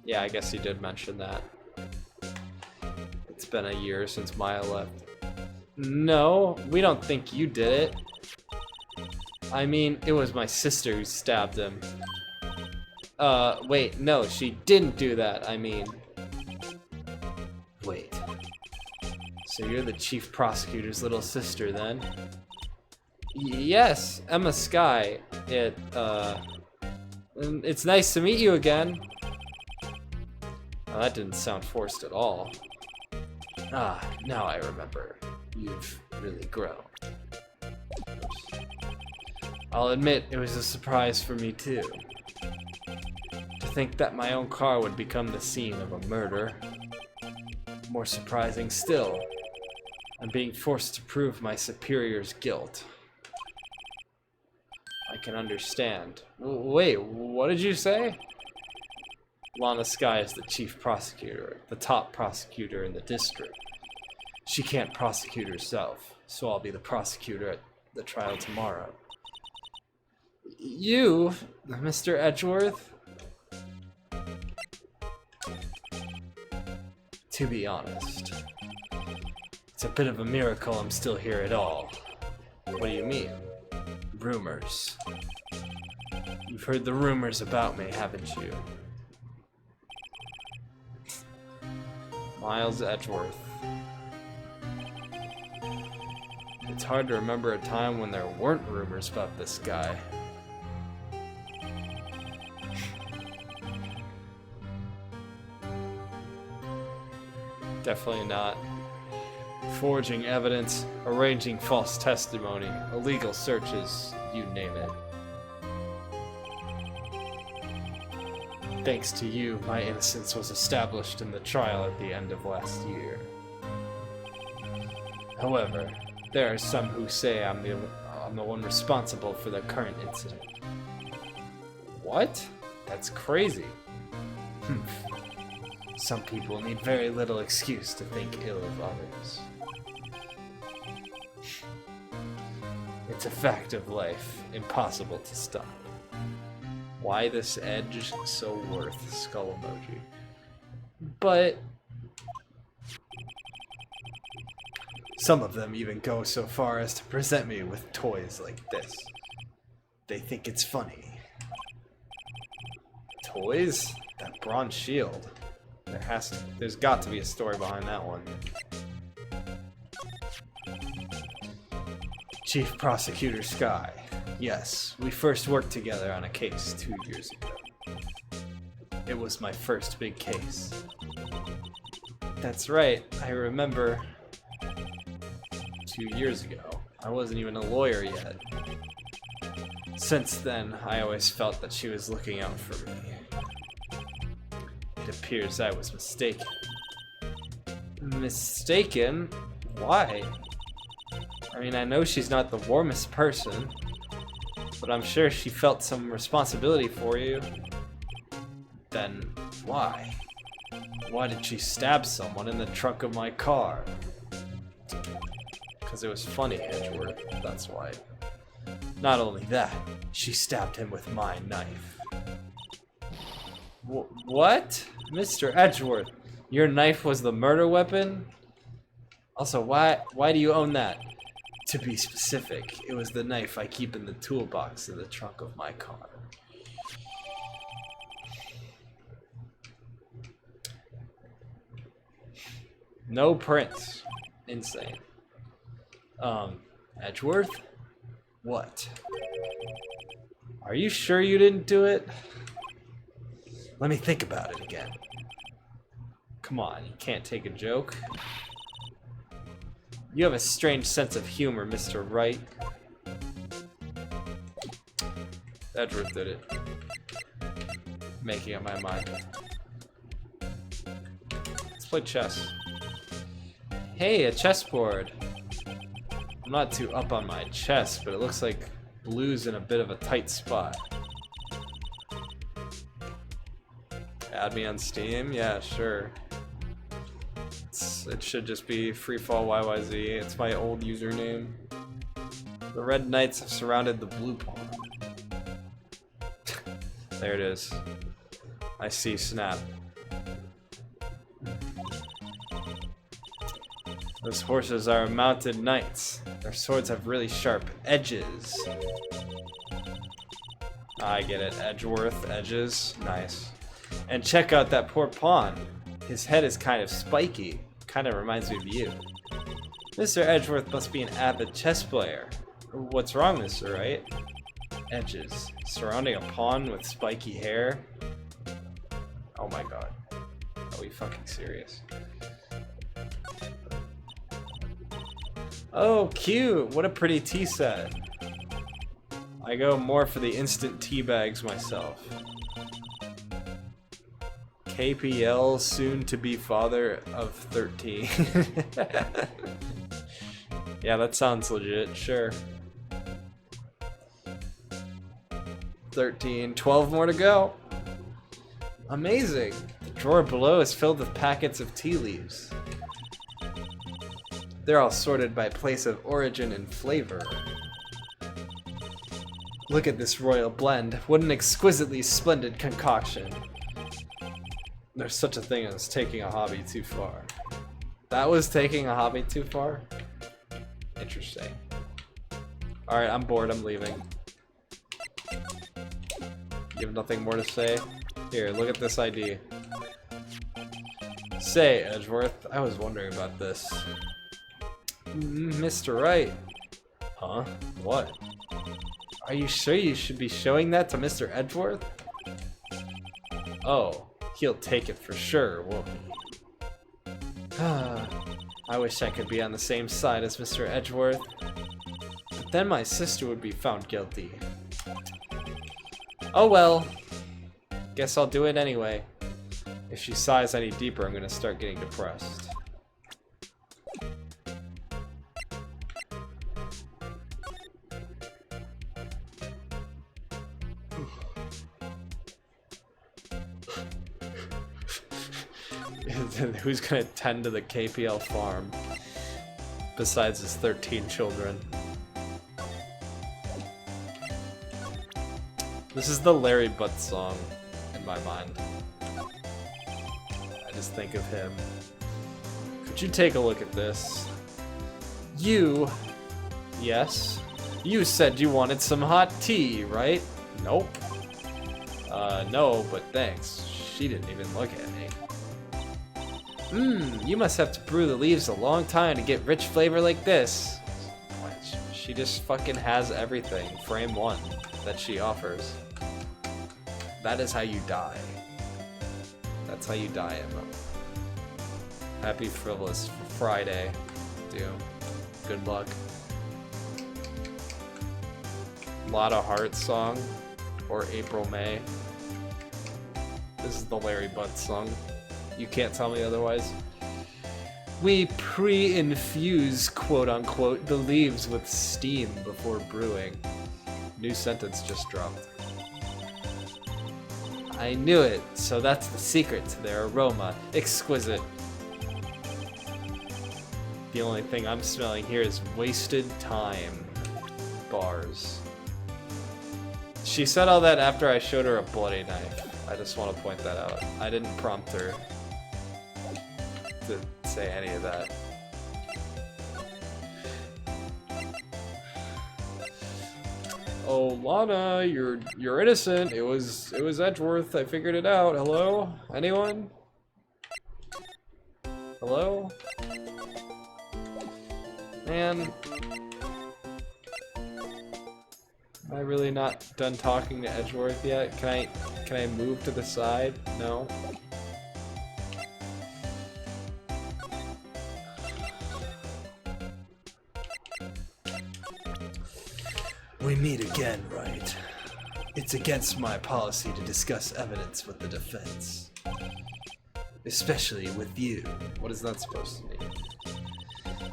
Yeah, I guess he did mention that. It's been a year since Maya left. No, we don't think you did it. I mean, it was my sister who stabbed him. Wait, no, she didn't do that, I mean. Wait. So you're the chief prosecutor's little sister, then? Yes, Emma Skye. It's nice to meet you again. Oh, that didn't sound forced at all. Ah, now I remember. You've really grown. I'll admit, it was a surprise for me too. To think that my own car would become the scene of a murder. More surprising still, I'm being forced to prove my superior's guilt. I can understand. Wait, what did you say? Lana Skye is the chief prosecutor, the top prosecutor in the district. She can't prosecute herself, so I'll be the prosecutor at the trial tomorrow. You, Mr. Edgeworth? To be honest, it's a bit of a miracle I'm still here at all. What do you mean? Rumors. You've heard the rumors about me, haven't you? Miles Edgeworth. It's hard to remember a time when there weren't rumors about this guy. Definitely not. Forging evidence, arranging false testimony, illegal searches, you name it. Thanks to you, my innocence was established in the trial at the end of last year. However, there are some who say I'm the one responsible for the current incident. What? That's crazy. Some people need very little excuse to think ill of others. It's a fact of life, impossible to stop. Why this edge so worth skull emoji? But some of them even go so far as to present me with toys like this. They think it's funny. Toys? That bronze shield. There's got to be a story behind that one. Chief Prosecutor Sky. Yes, we first worked together on a case 2 years ago. It was my first big case. That's right, I remember 2 years ago. I wasn't even a lawyer yet. Since then, I always felt that she was looking out for me. It appears I was mistaken. Mistaken? Why? I mean, I know she's not the warmest person, but I'm sure she felt some responsibility for you. Then, why? Why did she stab someone in the trunk of my car? Because it was funny, Edgeworth, that's why. Not only that, she stabbed him with my knife. What? Mr. Edgeworth, your knife was the murder weapon? Also, why do you own that? To be specific, it was the knife I keep in the toolbox in the trunk of my car. No prints. Insane. Edgeworth? What? Are you sure you didn't do it? Let me think about it again. Come on, you can't take a joke. You have a strange sense of humor, Mr. Wright. Edgeworth did it. Making up my mind. Let's play chess. Hey, a chessboard. I'm not too up on my chess, but it looks like blue's in a bit of a tight spot. Add me on Steam? Yeah, sure. It should just be Freefall YYZ. It's my old username. The red knights have surrounded the blue pawn. There it is. I see snap. Those horses are mounted knights. Their swords have really sharp edges. I get it. Edgeworth, edges. Nice. And check out that poor pawn. His head is kind of spiky. Kind of reminds me of you. Mr. Edgeworth must be an avid chess player. What's wrong, Mr. Wright? Edges. Surrounding a pawn with spiky hair? Oh my god. Are we fucking serious? Oh, cute! What a pretty tea set. I go more for the instant tea bags myself. KPL, soon to be father of 13. Yeah, that sounds legit, sure. 13, 12 more to go. Amazing. The drawer below is filled with packets of tea leaves. They're all sorted by place of origin and flavor. Look at this royal blend. What an exquisitely splendid concoction. There's such a thing as taking a hobby too far. That was taking a hobby too far? Interesting. Alright, I'm bored, I'm leaving. You have nothing more to say? Here, look at this ID. Say, Edgeworth, I was wondering about this. Mr. Wright. Huh? What? Are you sure you should be showing that to Mr. Edgeworth? Oh. He'll take it for sure, won't he? I wish I could be on the same side as Mr. Edgeworth. But then my sister would be found guilty. Oh well. Guess I'll do it anyway. If she sighs any deeper, I'm gonna start getting depressed. Who's gonna tend to the KPL farm besides his 13 children? This is the Larry Butt song in my mind. I just think of him. Could you take a look at this? You... Yes? You said you wanted some hot tea, right? Nope. No, but thanks. She didn't even look at me. You must have to brew the leaves a long time to get rich flavor like this. She just fucking has everything, frame one, that she offers. That is how you die. That's how you die, Emma. Happy Frivolous Friday, Doom. Good luck. Lotta Heart song, or April May. This is the Larry Butt song. You can't tell me otherwise. We pre-infuse, quote-unquote, the leaves with steam before brewing. New sentence just dropped. I knew it, so that's the secret to their aroma. Exquisite. The only thing I'm smelling here is wasted time. Bars. She said all that after I showed her a bloody knife. I just want to point that out. I didn't prompt her to say any of that. Oh, Lana, you're innocent. It was Edgeworth. I figured it out. Hello? Anyone? Hello? Man. Am I really not done talking to Edgeworth yet? Can I move to the side? No. We meet again, right? It's against my policy to discuss evidence with the defense. Especially with you. What is that supposed to mean?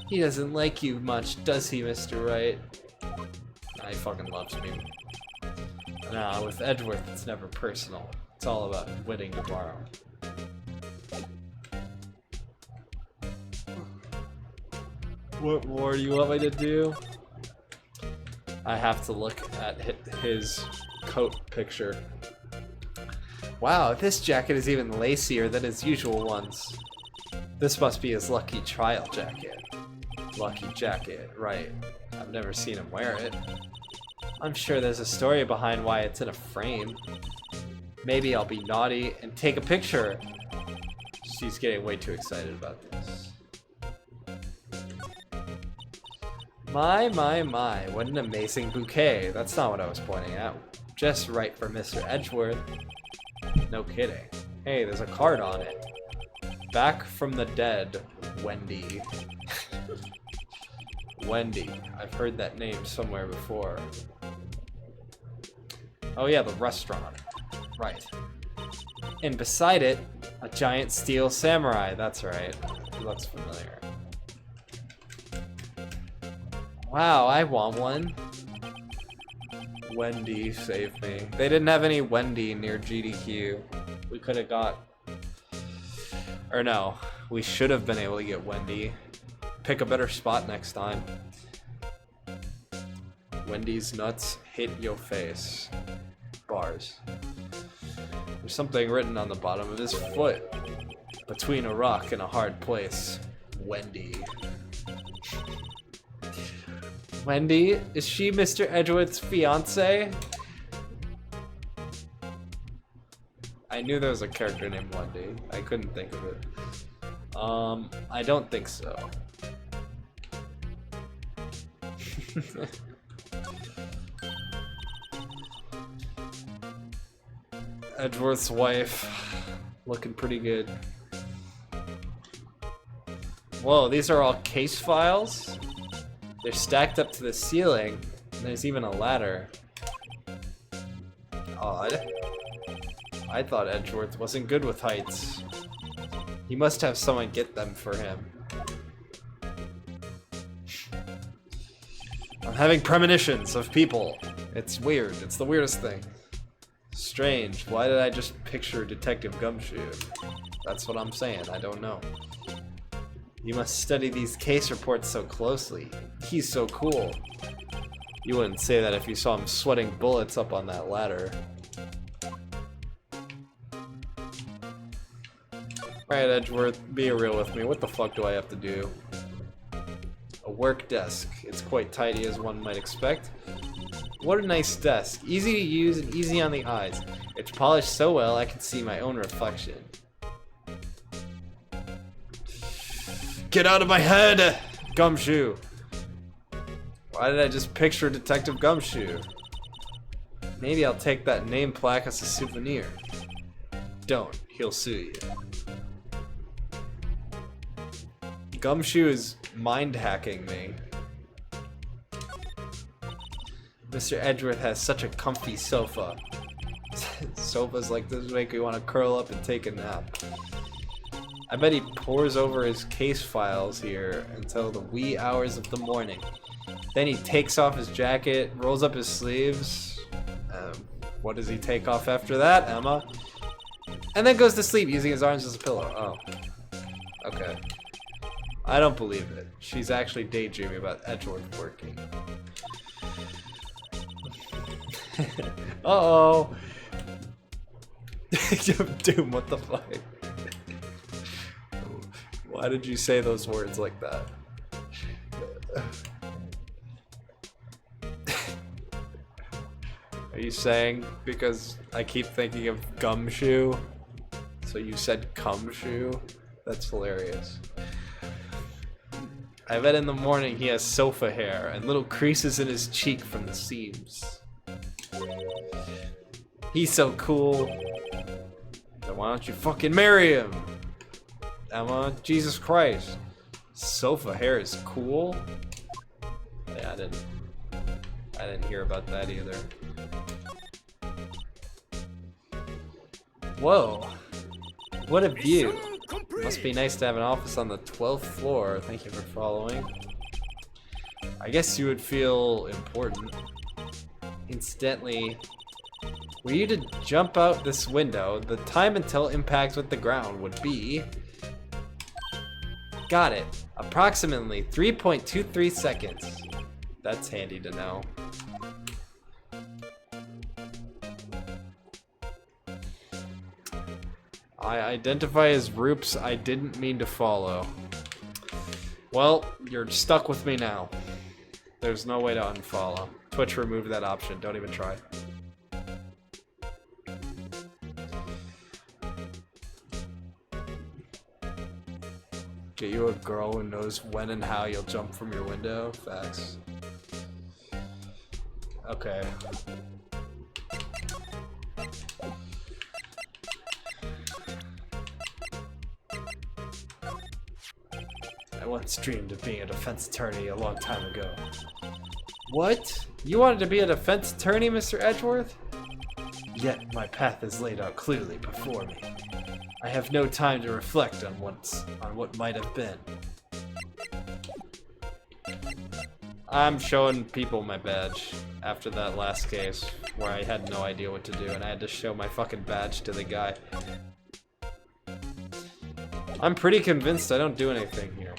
He doesn't like you much, does he, Mr. Wright? He fucking loves me. Nah, with Edgeworth, it's never personal. It's all about winning tomorrow. What more do you want me to do? I have to look at his coat picture. Wow, this jacket is even lacier than his usual ones. This must be his lucky trial jacket. Lucky jacket, right. I've never seen him wear it. I'm sure there's a story behind why it's in a frame. Maybe I'll be naughty and take a picture. She's getting way too excited about this. My, what an amazing bouquet. That's not what I was pointing at. Just right for Mr. Edgeworth. No kidding. Hey, there's a card on it. Back from the dead, Wendy. Wendy. I've heard that name somewhere before. Oh yeah, the restaurant. Right. And beside it, a giant steel samurai. That's right. Looks familiar. Wow, I want one. Wendy, save me. They didn't have any Wendy near GDQ. We could have got... Or no, we should have been able to get Wendy. Pick a better spot next time. Wendy's nuts hit your face. Bars. There's something written on the bottom of his foot. Between a rock and a hard place. Wendy. Wendy? Is she Mr. Edgeworth's fiance? I knew there was a character named Wendy. I couldn't think of it. I don't think so. Edgeworth's wife. Looking pretty good. Whoa, these are all case files? They're stacked up to the ceiling, and there's even a ladder. Odd. I thought Edgeworth wasn't good with heights. He must have someone get them for him. I'm having premonitions of people. It's weird. It's the weirdest thing. Strange. Why did I just picture Detective Gumshoe? That's what I'm saying. I don't know. You must study these case reports so closely. He's so cool. You wouldn't say that if you saw him sweating bullets up on that ladder. Alright, Edgeworth, be real with me. What the fuck do I have to do? A work desk. It's quite tidy as one might expect. What a nice desk. Easy to use and easy on the eyes. It's polished so well I can see my own reflection. Get out of my head! Gumshoe. Why did I just picture Detective Gumshoe? Maybe I'll take that name plaque as a souvenir. Don't. He'll sue you. Gumshoe is mind hacking me. Mr. Edgeworth has such a comfy sofa. Sofas like this make me want to curl up and take a nap. I bet he pores over his case files here until the wee hours of the morning. Then he takes off his jacket, rolls up his sleeves. What does he take off after that, Emma? And then goes to sleep using his arms as a pillow. Oh. Okay. I don't believe it. She's actually daydreaming about Edgeworth working. Uh-oh. Doom, what the fuck? Why did you say those words like that? Are you saying because I keep thinking of Gumshoe? So you said Gumshoe? That's hilarious. I bet in the morning he has sofa hair and little creases in his cheek from the seams. He's so cool. Then why don't you fucking marry him? Emma, Jesus Christ. Sofa hair is cool? Yeah, I didn't hear about that either. Whoa. What a view. Must be nice to have an office on the 12th floor. Thank you for following. I guess you would feel important. Incidentally, were you to jump out this window, the time until impact with the ground would be... Got it. Approximately 3.23 seconds. That's handy to know. I identify as Roops. I didn't mean to follow. Well, you're stuck with me now. There's no way to unfollow. Twitch removed that option. Don't even try. Get you a girl who knows when and how you'll jump from your window. Facts. Okay. I once dreamed of being a defense attorney a long time ago. What? You wanted to be a defense attorney, Mr. Edgeworth? Yet my path is laid out clearly before me. I have no time to reflect on what might have been. I'm showing people my badge after that last case where I had no idea what to do and I had to show my fucking badge to the guy. I'm pretty convinced I don't do anything here.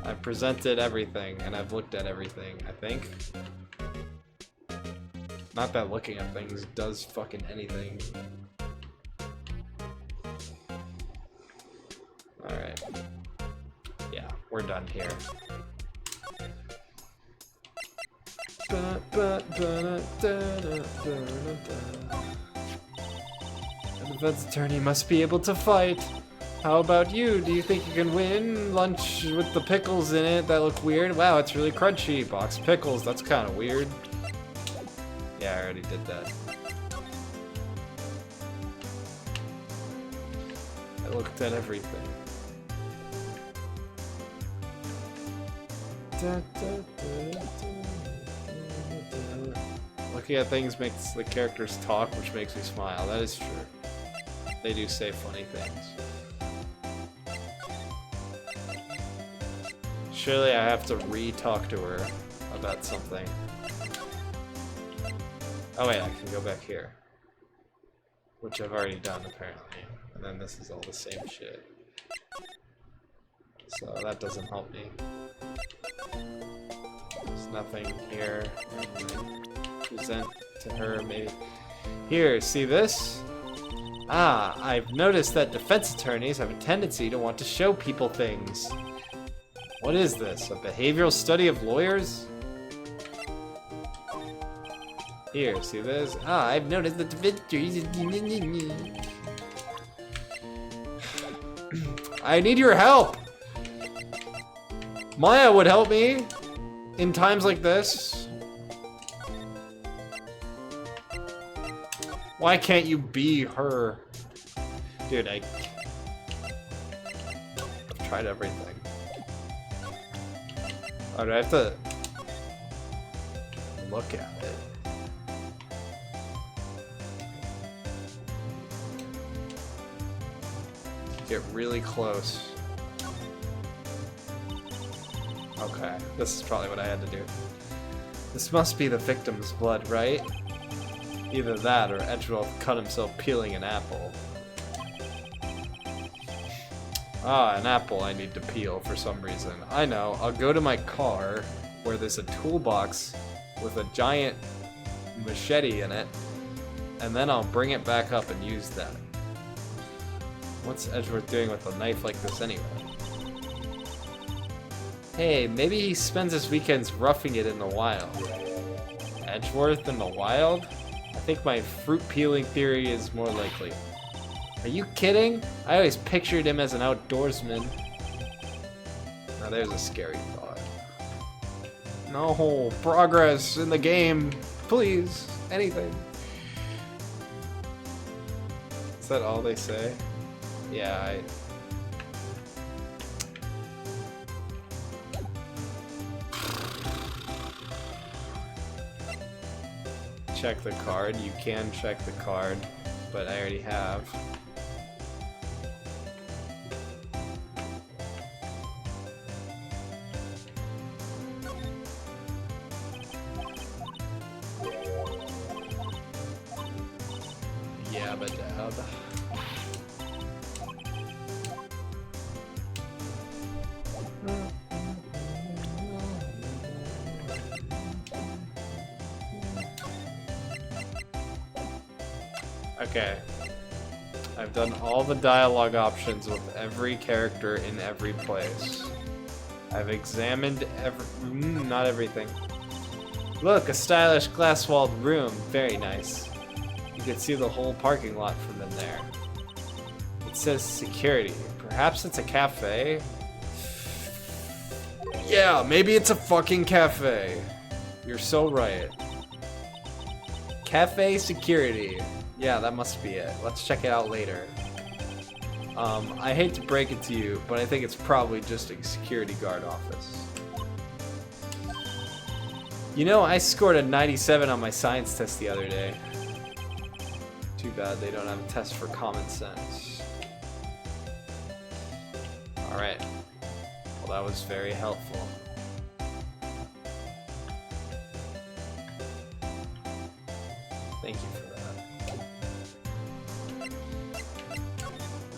I've presented everything and I've looked at everything, I think. Not that looking at things does fucking anything. Alright. Yeah, we're done here. A defense attorney must be able to fight. How about you? Do you think you can win? Lunch with the pickles in it that look weird? Wow, it's really crunchy. Box pickles, that's kind of weird. Yeah, I already did that. I looked at everything. Looking at things makes the characters talk, which makes me smile. That is true. They do say funny things. Surely I have to re-talk to her about something. Oh wait, I can go back here. which I've already done apparently. And then this is all the same shit. So that doesn't help me. There's nothing here. Present to her, maybe. Here, see this? Ah, I've noticed that defense attorneys have a tendency to want to show people things. What is this? A behavioral study of lawyers? Here, see this? Ah, I've noticed that defense attorneys... I need your help! Maya would help me in times like this. Why can't you be her? Dude, I've tried everything. Oh, do I have to look at it? Get really close. Okay, this is probably what I had to do. This must be the victim's blood, right? Either that or Edgewell cut himself peeling an apple. Ah, an apple I need to peel for some reason. I know, I'll go to my car where there's a toolbox with a giant machete in it, and then I'll bring it back up and use that. What's Edgeworth doing with a knife like this anyway? Hey, maybe he spends his weekends roughing it in the wild. Edgeworth in the wild? I think my fruit peeling theory is more likely. Are you kidding? I always pictured him as an outdoorsman. Now there's a scary thought. No, progress in the game. Please, anything. Is that all they say? Yeah, check the card. You can check the card, but I already have. Yeah, but okay. I've done all the dialogue options with every character in every place. I've examined not everything. Look, a stylish glass-walled room. Very nice. You can see the whole parking lot from in there. It says security. Perhaps it's a cafe? Yeah, maybe it's a fucking cafe. You're so right. Cafe security. Yeah, that must be it. Let's check it out later. I hate to break it to you, but I think it's probably just a security guard office. You know, I scored a 97 on my science test the other day. Too bad they don't have a test for common sense. Alright. Well, that was very helpful. Thank you for that.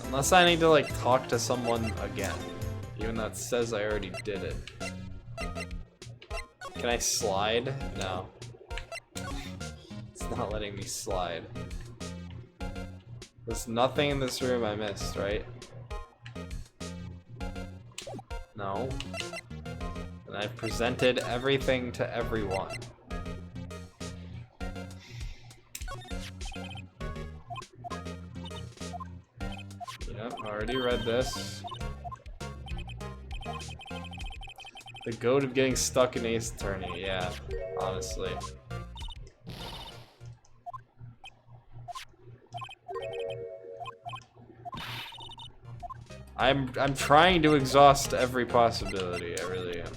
Unless I need to, like, talk to someone again. Even though it says I already did it. Can I slide? No. It's not letting me slide. There's nothing in this room I missed, right? No. And I've presented everything to everyone. Yep, already read this. The goat of getting stuck in Ace Attorney, yeah, honestly. I'm trying to exhaust every possibility, I really am.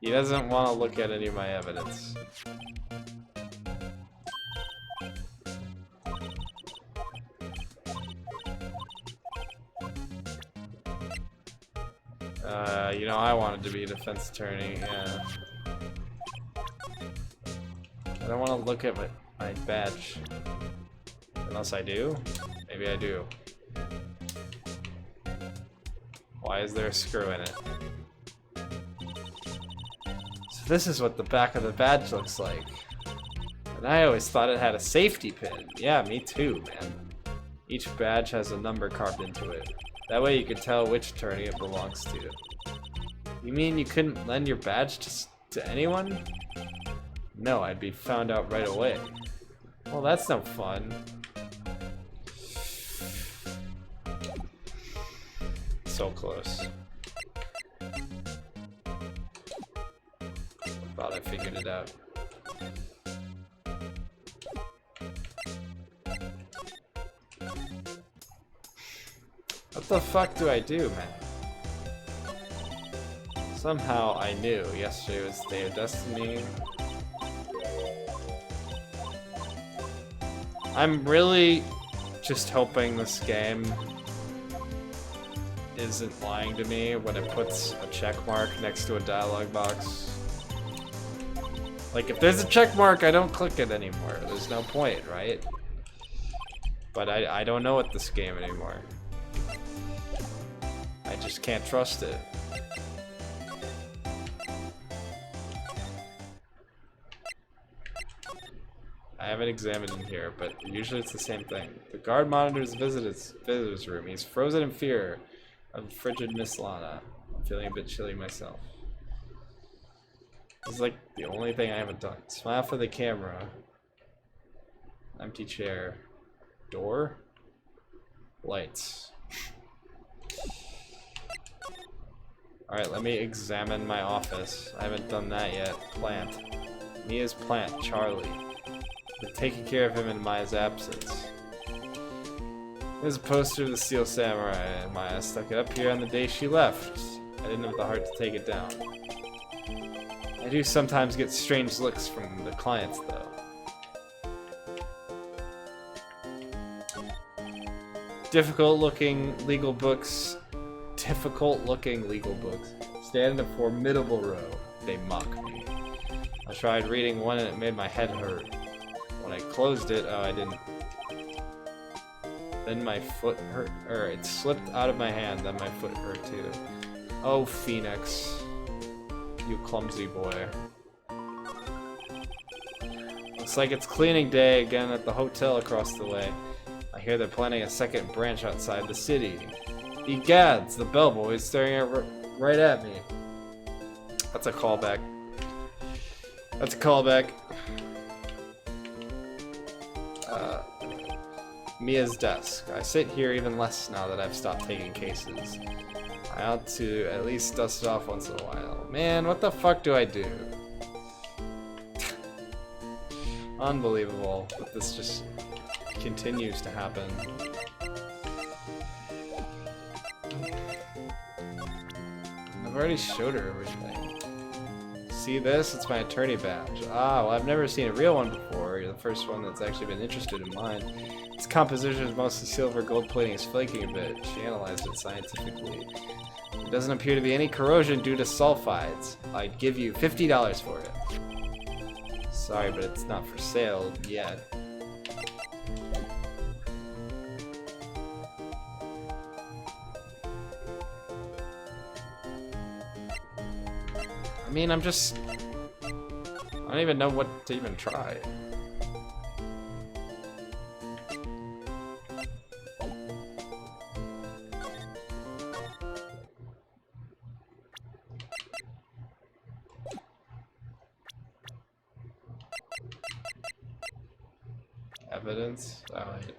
He doesn't want to look at any of my evidence. You know, I wanted to be a defense attorney, yeah. I don't want to look at it. my badge. Unless I do? Maybe I do. Why is there a screw in it? So this is what the back of the badge looks like. And I always thought it had a safety pin. Yeah, me too, man. Each badge has a number carved into it. That way you can tell which attorney it belongs to. You mean you couldn't lend your badge to anyone? No, I'd be found out right away. Well, that's no fun. So close. Thought I figured it out. What the fuck do I do, man? Somehow I knew yesterday was the day of destiny. I'm really just hoping this game isn't lying to me when it puts a check mark next to a dialogue box. Like, if there's a check mark, I don't click it anymore. There's no point, right? But I don't know with this game anymore. I just can't trust it. I haven't examined in here, but usually it's the same thing. The guard monitors the visitor's room. He's frozen in fear of frigid Miss Lana. I'm feeling a bit chilly myself. This is like the only thing I haven't done. Smile for the camera. Empty chair. Door. Lights. Alright, let me examine my office. I haven't done that yet. Plant. Mia's plant, Charlie. Been taking care of him in Maya's absence. There's a poster of the Steel Samurai, and Maya stuck it up here on the day she left. I didn't have the heart to take it down. I do sometimes get strange looks from the clients, though. Difficult-looking legal books. Difficult-looking legal books. Stand in a formidable row. They mock me. I tried reading one and it made my head hurt. When I closed it, oh, I didn't. Then my foot hurt, or it slipped out of my hand, then my foot hurt too. Oh, Phoenix. You clumsy boy. Looks like it's cleaning day again at the hotel across the way. I hear they're planning a second branch outside the city. Egads, the bellboy is staring right at me. That's a callback. That's a callback. Mia's desk. I sit here even less now that I've stopped taking cases. I ought to at least dust it off once in a while. Man, what the fuck do I do? Unbelievable that this just continues to happen. I've already showed her everything. See this? It's my attorney badge. Ah, well, I've never seen a real one before. You're the first one that's actually been interested in mine. Its composition is mostly silver, gold plating is flaking a bit. She analyzed it scientifically. There doesn't appear to be any corrosion due to sulfides. I'd give you $50 for it. Sorry, but it's not for sale yet. I mean, I don't even know what to even try. Evidence? Alright.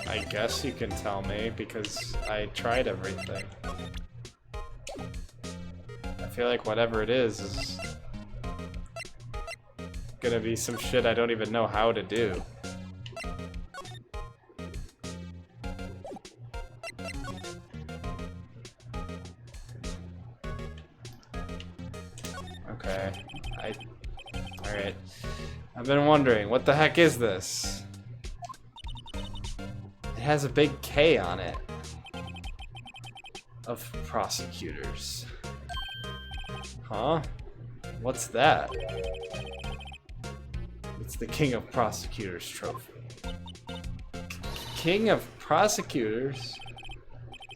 I guess you can tell me, because I tried everything. I feel like whatever it is gonna be some shit I don't even know how to do. Okay. Alright. I've been wondering, what the heck is this? It has a big K on it. Of prosecutors. Huh? What's that? It's the King of Prosecutors trophy. King of Prosecutors?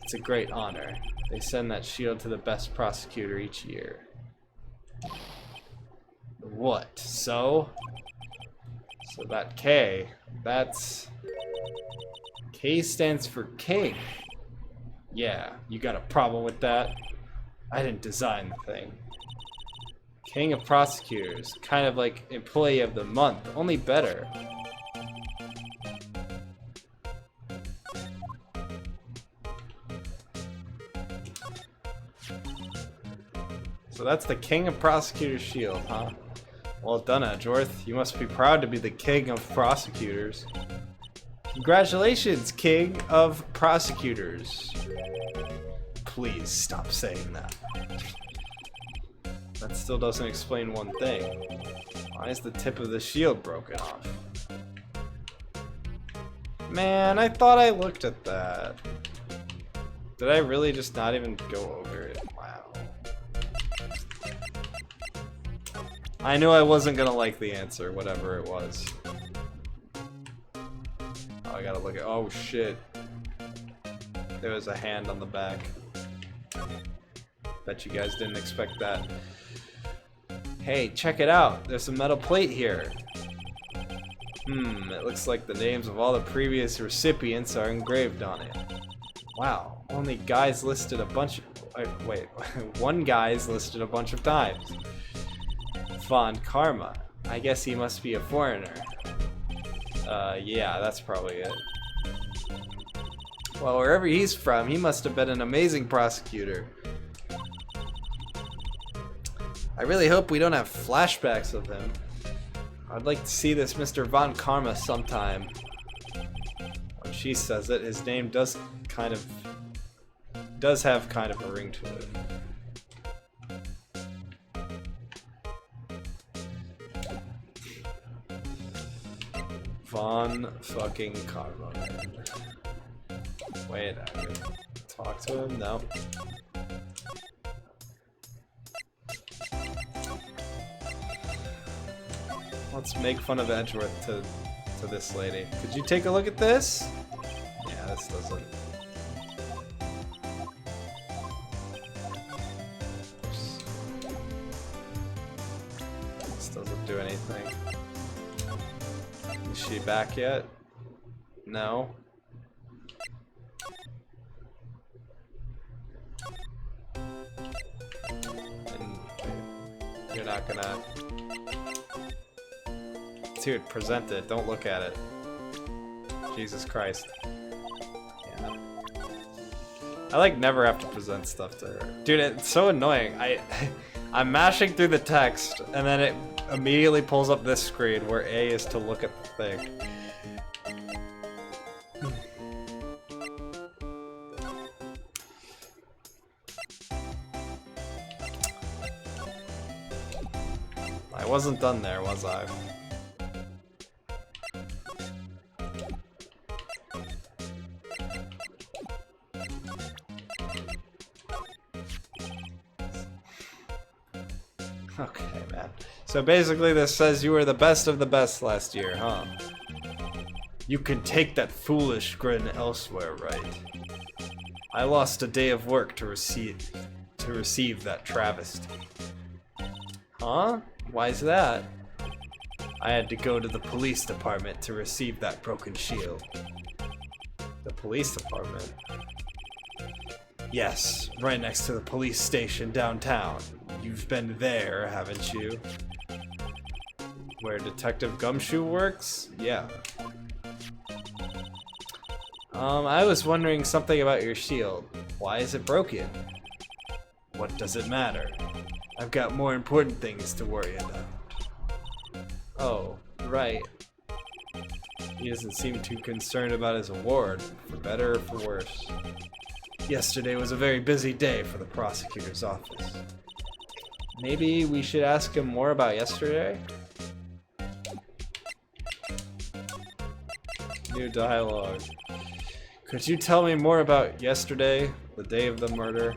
It's a great honor. They send that shield to the best prosecutor each year. What? So that K, that's... K stands for king. Yeah, you got a problem with that? I didn't design the thing. King of Prosecutors, kind of like Employee of the Month, only better. So that's the King of Prosecutors shield, huh? Well done, Edgeworth. You must be proud to be the King of Prosecutors. Congratulations, King of Prosecutors. Please stop saying that. That still doesn't explain one thing. Why is the tip of the shield broken off? Man, I thought I looked at that. Did I really just not even go over it? Wow. I knew I wasn't gonna like the answer, whatever it was. Oh, I gotta look at. Oh shit. There was a hand on the back. Bet you guys didn't expect that. Hey, check it out. There's a metal plate here. It looks like the names of all the previous recipients are engraved on it. Wow, only guys listed a bunch of... Wait, one guy's listed a bunch of times. Von Karma. I guess he must be a foreigner. Yeah, that's probably it. Well, wherever he's from, he must have been an amazing prosecutor. I really hope we don't have flashbacks of him. I'd like to see this Mr. Von Karma sometime. When she says it, his name does have kind of a ring to it. Von fucking Karma. Wait, I can talk to him? No. Let's make fun of Edgeworth to this lady. Could you take a look at this? Yeah, this doesn't. This doesn't do anything. Is she back yet? No. And you're not gonna... Dude, present it. Don't look at it. Jesus Christ. Yeah. I like never have to present stuff to her. Dude, it's so annoying. I'm mashing through the text and then it immediately pulls up this screen where A is to look at the thing. I wasn't done there, was I? Okay, man. So basically this says you were the best of the best last year, huh? You can take that foolish grin elsewhere, right? I lost a day of work to receive that travesty. Huh? Why's that? I had to go to the police department to receive that broken shield. The police department? Yes, right next to the police station downtown. You've been there, haven't you? Where Detective Gumshoe works? Yeah. I was wondering something about your shield. Why is it broken? What does it matter? I've got more important things to worry about. Oh, right. He doesn't seem too concerned about his award, for better or for worse. Yesterday was a very busy day for the prosecutor's office. Maybe we should ask him more about yesterday? New dialogue. Could you tell me more about yesterday, the day of the murder?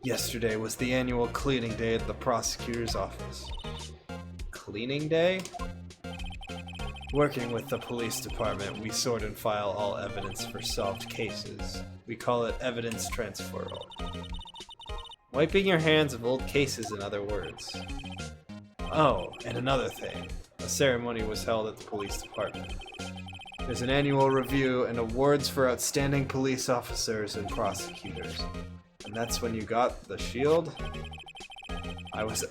Yesterday was the annual cleaning day at the prosecutor's office. Cleaning day? Working with the police department, we sort and file all evidence for solved cases. We call it evidence transferal. Wiping your hands of old cases, in other words. Oh, and another thing. A ceremony was held at the police department. There's an annual review and awards for outstanding police officers and prosecutors. And that's when you got the shield? I was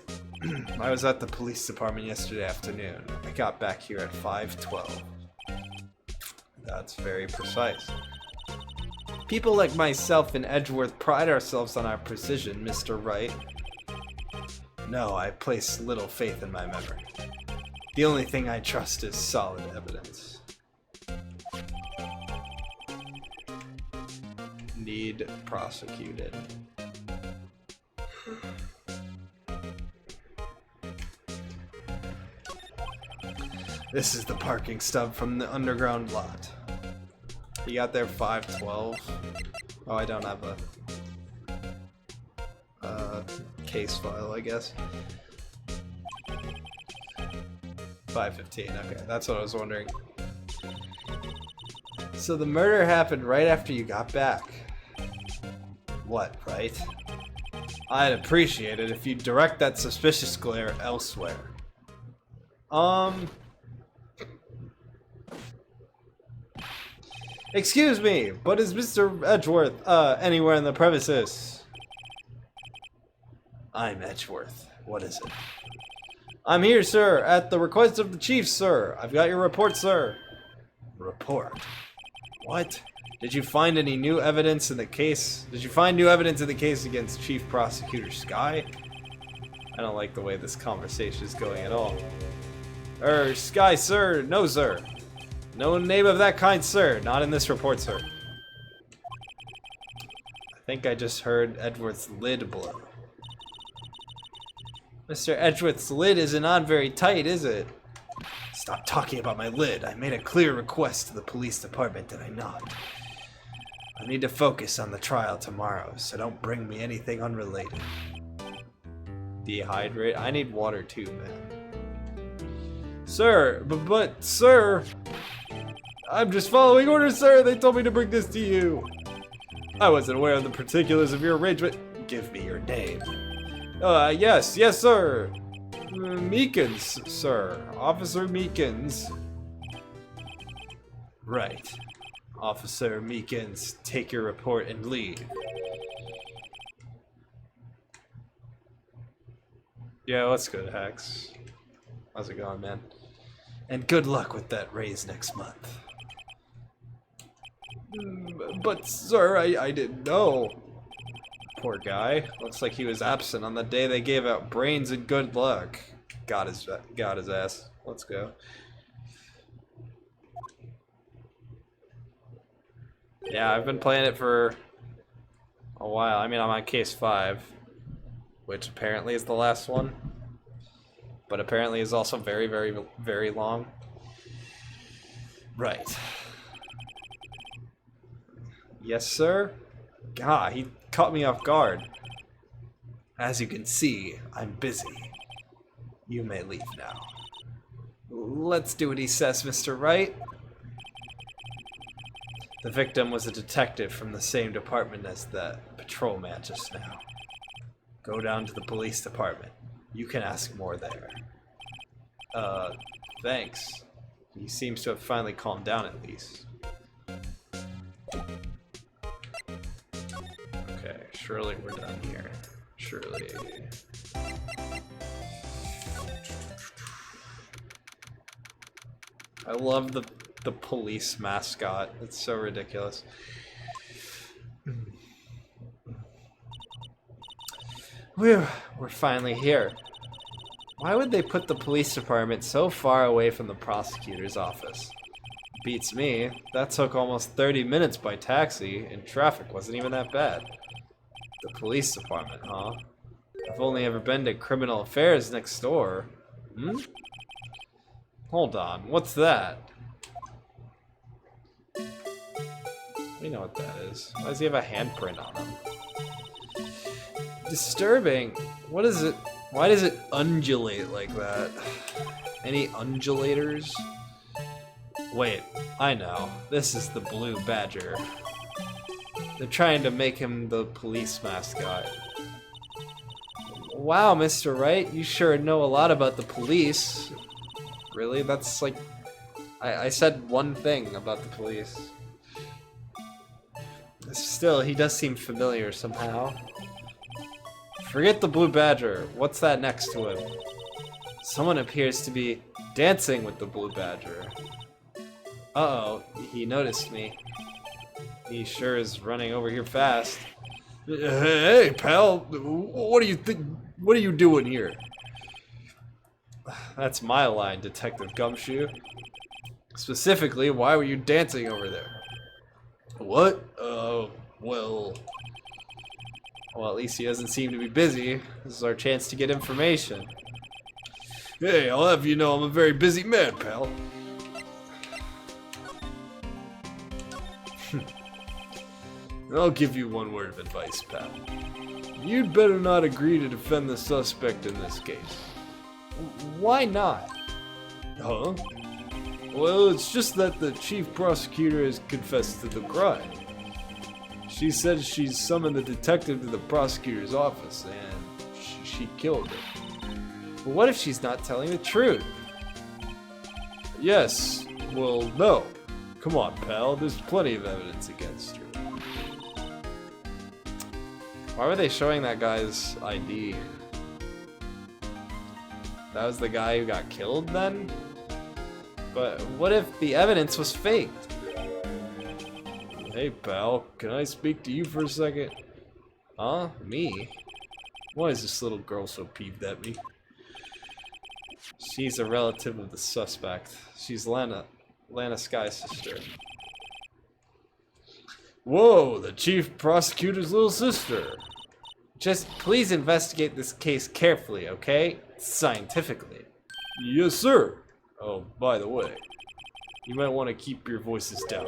at the police department yesterday afternoon. I got back here at 5:12. That's very precise. People like myself and Edgeworth pride ourselves on our precision, Mr. Wright. No, I place little faith in my memory. The only thing I trust is solid evidence. Need prosecuted. This is the parking stub from the underground lot. You got there 5:12. Oh, I don't have a case file, I guess. 5:15. Okay, that's what I was wondering. So the murder happened right after you got back. What, right? I'd appreciate it if you'd direct that suspicious glare elsewhere. Excuse me, but is Mr. Edgeworth, anywhere in the premises? I'm Edgeworth. What is it? I'm here, sir, at the request of the chief, sir. I've got your report, sir. Report? What? Did you find any new evidence in the case? Did you find new evidence in the case against Chief Prosecutor Sky? I don't like the way this conversation is going at all. Sky, sir. No, sir. No name of that kind, sir. Not in this report, sir. I think I just heard Edgeworth's lid blow. Mr. Edgeworth's lid isn't on very tight, is it? Stop talking about my lid. I made a clear request to the police department, did I not? I need to focus on the trial tomorrow, so don't bring me anything unrelated. Dehydrate? I need water too, man. Sir, but sir... I'm just following orders, sir. They told me to bring this to you. I wasn't aware of the particulars of your arrangement. Give me your name. Yes, sir. Meekins, sir. Officer Meekins. Right. Officer Meekins, take your report and leave. Yeah, what's good, Hex? How's it going, man? And good luck with that raise next month. But, sir, I didn't know. Poor guy. Looks like he was absent on the day they gave out brains and good luck. Got his ass. Let's go. Yeah, I've been playing it for a while. I mean, I'm on case 5, which apparently is the last one. But apparently is also very, very, very long. Right. Yes, sir? God, he caught me off guard. As you can see, I'm busy. You may leave now. Let's do what he says, Mr. Wright. The victim was a detective from the same department as the patrolman just now. Go down to the police department. You can ask more there. Thanks. He seems to have finally calmed down at least. Okay, surely we're done here. Surely. I love the police mascot. It's so ridiculous. Whew, we're finally here. Why would they put the police department so far away from the prosecutor's office? Beats me. That took almost 30 minutes by taxi, and traffic wasn't even that bad. The police department, huh? I've only ever been to Criminal Affairs next door. Hmm? Hold on, what's that? We know what that is. Why does he have a handprint on him? Disturbing. What is it? Why does it undulate like that? Any undulators? Wait, I know. This is the Blue Badger. They're trying to make him the police mascot. Wow, Mr. Wright, you sure know a lot about the police. Really? That's like... I said one thing about the police. Still, he does seem familiar somehow. Forget the Blue Badger. What's that next to him? Someone appears to be dancing with the Blue Badger. Uh-oh, he noticed me. He sure is running over here fast. Hey, pal, what do you think? What are you doing here? That's my line, Detective Gumshoe. Specifically, why were you dancing over there? What? Well, at least he doesn't seem to be busy. This is our chance to get information. Hey, I'll have you know I'm a very busy man, pal. I'll give you one word of advice, pal. You'd better not agree to defend the suspect in this case. Why not? Huh? Well, it's just that the chief prosecutor has confessed to the crime. She said she's summoned the detective to the prosecutor's office, and she killed him. But what if she's not telling the truth? Yes. Well, no. Come on, pal. There's plenty of evidence against her. Why were they showing that guy's ID? That was the guy who got killed then? But what if the evidence was faked? Hey pal, can I speak to you for a second? Huh? Me? Why is this little girl so peeved at me? She's a relative of the suspect. She's Lana Sky's sister. Whoa, the chief prosecutor's little sister. Just please investigate this case carefully, okay? Scientifically. Yes, sir. Oh, by the way, you might want to keep your voices down.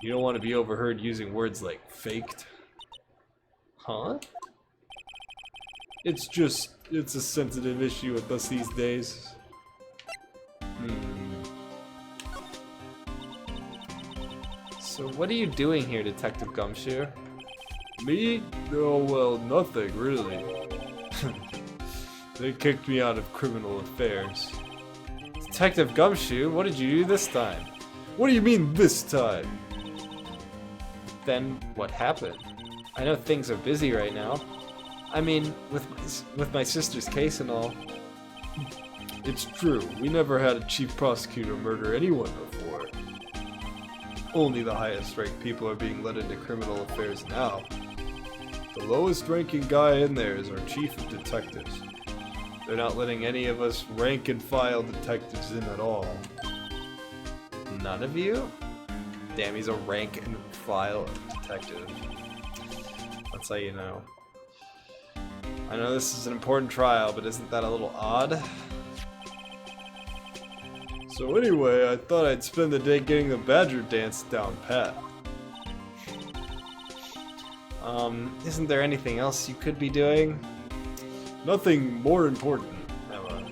You don't want to be overheard using words like faked. Huh? It's a sensitive issue with us these days. So what are you doing here, Detective Gumshoe? Me? Oh, well, nothing, really. They kicked me out of Criminal Affairs. Detective Gumshoe, what did you do this time? What do you mean, this time? Then, what happened? I know things are busy right now. I mean, with my sister's case and all. It's true, we never had a chief prosecutor murder anyone before. Only the highest ranked people are being let into Criminal Affairs now. The lowest ranking guy in there is our chief of detectives. They're not letting any of us rank and file detectives in at all. None of you? Damn, he's a rank and file detective. That's how you know. I know this is an important trial, but isn't that a little odd? So anyway, I thought I'd spend the day getting the Badger dance down pat. Isn't there anything else you could be doing? Nothing more important, Emma.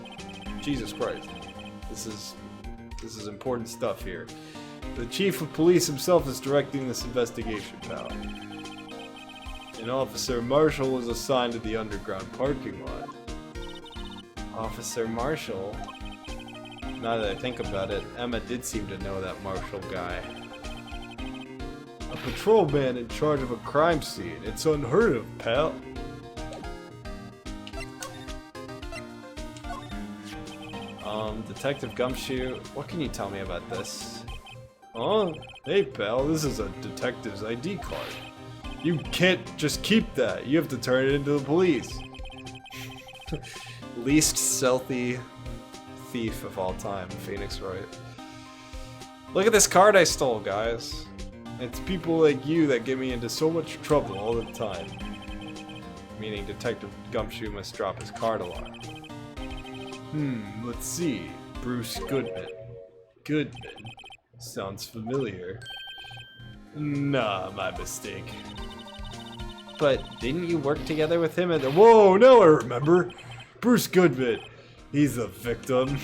Jesus Christ. This is important stuff here. The chief of police himself is directing this investigation, pal. An Officer Marshall was assigned to the underground parking lot. Officer Marshall? Now that I think about it, Emma did seem to know that Marshall guy. A patrolman in charge of a crime scene. It's unheard of, pal. Detective Gumshoe, what can you tell me about this? Oh, hey pal, this is a detective's ID card. You can't just keep that. You have to turn it into the police. Least stealthy thief of all time, Phoenix Wright. Look at this card I stole, guys. It's people like you that get me into so much trouble all the time. meaning Detective Gumshoe must drop his card alarm. Let's see. Bruce Goodman. Goodman? Sounds familiar. Nah, my mistake. But didn't you work together with him at the— Whoa, now I remember! Bruce Goodman! He's the victim.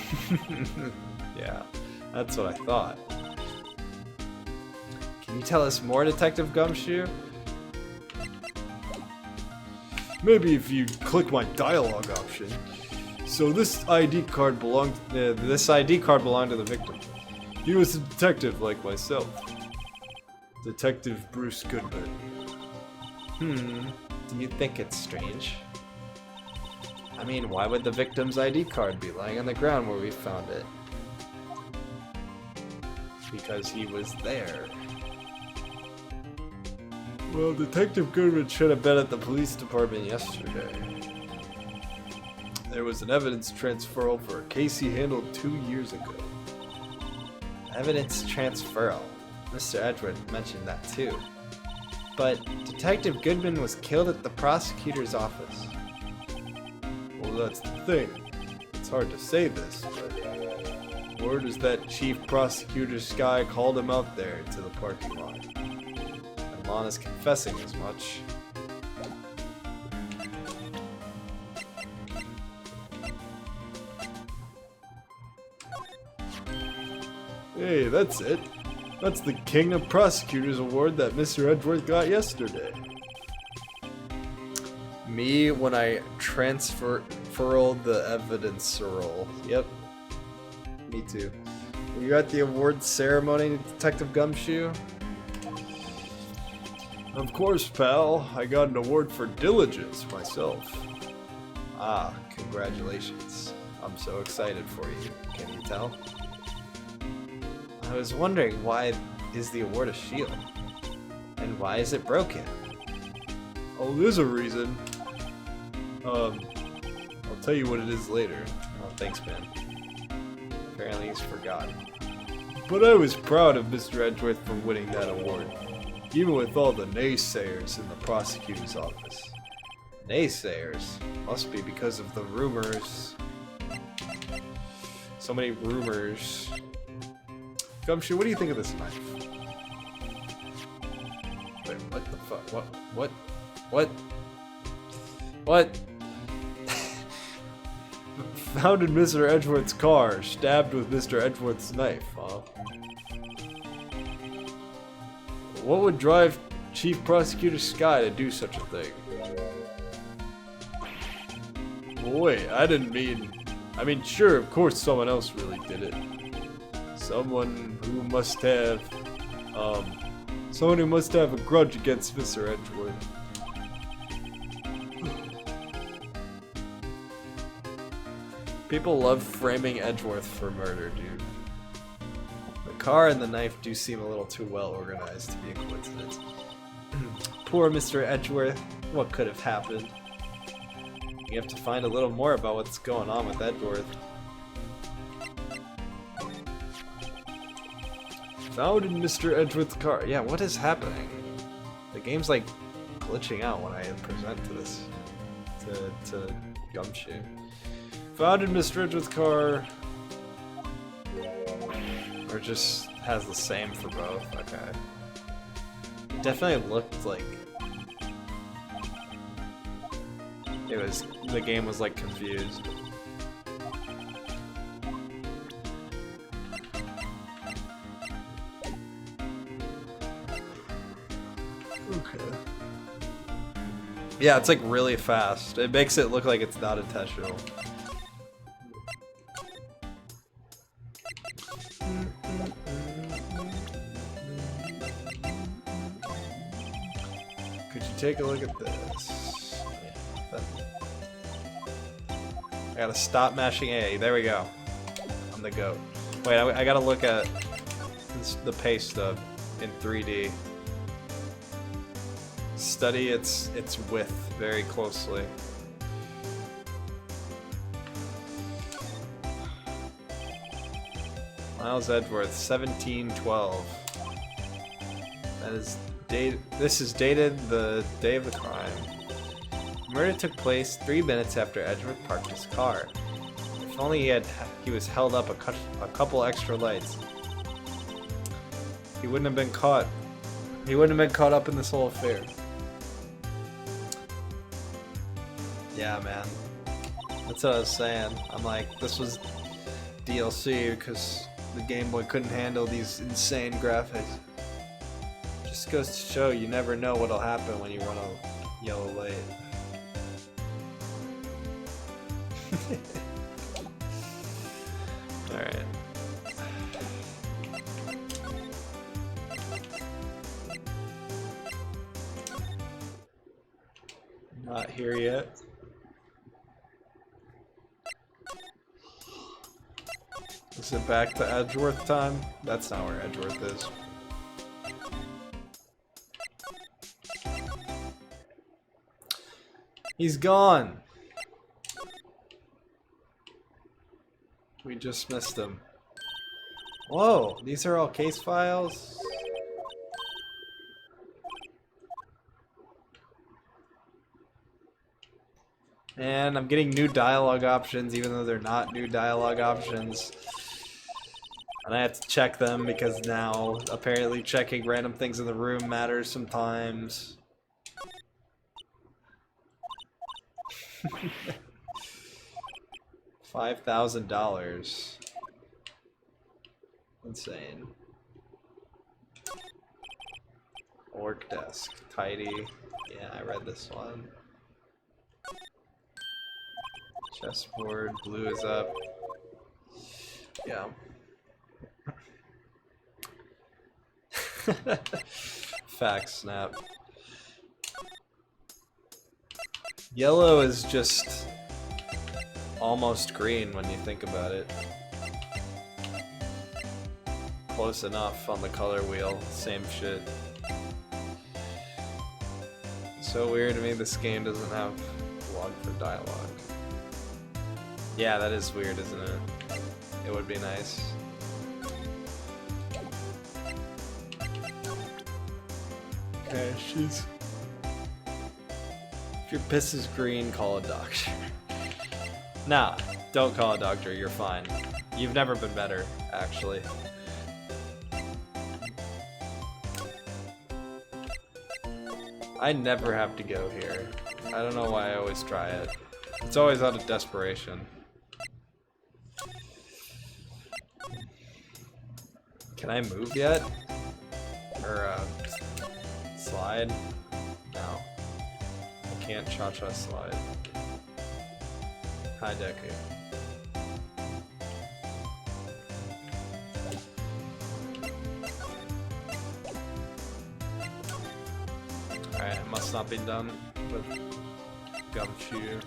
Yeah, that's what I thought. Can you tell us more, Detective Gumshoe? Maybe if you click my dialogue option. So this ID card belonged to the victim. He was a detective like myself. Detective Bruce Goodman. Do you think it's strange? I mean, why would the victim's ID card be lying on the ground where we found it? Because he was there. Well, Detective Goodman should have been at the police department yesterday. There was an evidence transferal for a case he handled 2 years ago. Evidence transferal? Mr. Edgeworth mentioned that too. But Detective Goodman was killed at the prosecutor's office. Well, that's the thing. It's hard to say this, but word is that Chief Prosecutor Sky called him out there to the parking lot. And Lana's confessing as much. Hey, that's it. That's the King of Prosecutors award that Mr. Edgeworth got yesterday. Me when I transferred the evidence roll. Yep. Me too. You got the award ceremony, Detective Gumshoe? Of course, pal. I got an award for diligence myself. Ah, congratulations. I'm so excited for you. Can you tell? I was wondering, why is the award a shield? And why is it broken? Oh, there's a reason. I'll tell you what it is later. Oh, thanks, man. Apparently he's forgotten. But I was proud of Mr. Edgeworth for winning that award, even with all the naysayers in the prosecutor's office. Naysayers? Must be because of the rumors. So many rumors. Gumshoe, what do you think of this knife? Wait, what the fuck? What? Found in Mr. Edgeworth's car, stabbed with Mr. Edgeworth's knife, huh? What would drive Chief Prosecutor Sky to do such a thing? Well, wait, I mean, sure, of course someone else really did it. Someone who must have a grudge against Mr. Edgeworth. People love framing Edgeworth for murder, dude. The car and the knife do seem a little too well organized to be a coincidence. Poor Mr. Edgeworth, what could have happened? You have to find a little more about what's going on with Edgeworth. Found in Mr. Edgeworth's car. Yeah, what is happening? The game's like glitching out when I present to this to Gumshoe. Found in Mr. Edgeworth's car. Or just has the same for both. Okay. It definitely looked like the game was like confused. Okay. Yeah, it's like really fast. It makes it look like it's not intentional. Could you take a look at this? I gotta stop mashing A. There we go. I'm the goat. Wait, I gotta look at the pay stub in 3D. Study its width very closely. Miles Edgeworth, 1712. That is date. This is dated the day of the crime. Murder took place 3 minutes after Edgeworth parked his car. If only he was held up a couple extra lights, he wouldn't have been caught. He wouldn't have been caught up in this whole affair. Yeah, man. That's what I was saying. I'm like, this was DLC because the Game Boy couldn't handle these insane graphics. Just goes to show you never know what'll happen when you run a yellow light. Alright. Not here yet. Is it back to Edgeworth time? That's not where Edgeworth is. He's gone! We just missed him. Whoa, these are all case files? And I'm getting new dialogue options even though they're not new dialogue options. And I have to check them because now apparently checking random things in the room matters sometimes. $5,000. Insane. Work desk. Tidy. Yeah, I read this one. Chessboard. Blue is up. Yeah. Fact snap. Yellow is just almost green when you think about it. Close enough on the color wheel, same shit. So weird to me this game doesn't have log for dialogue. Yeah, that is weird, isn't it? It would be nice. Okay, she's... If your piss is green, call a doctor. Nah, don't call a doctor, you're fine. You've never been better, actually. I never have to go here. I don't know why I always try it. It's always out of desperation. Can I move yet? Or, slide? No. I can't cha-cha slide. Hi, Deku. Alright, it must not be done with Gumshoe.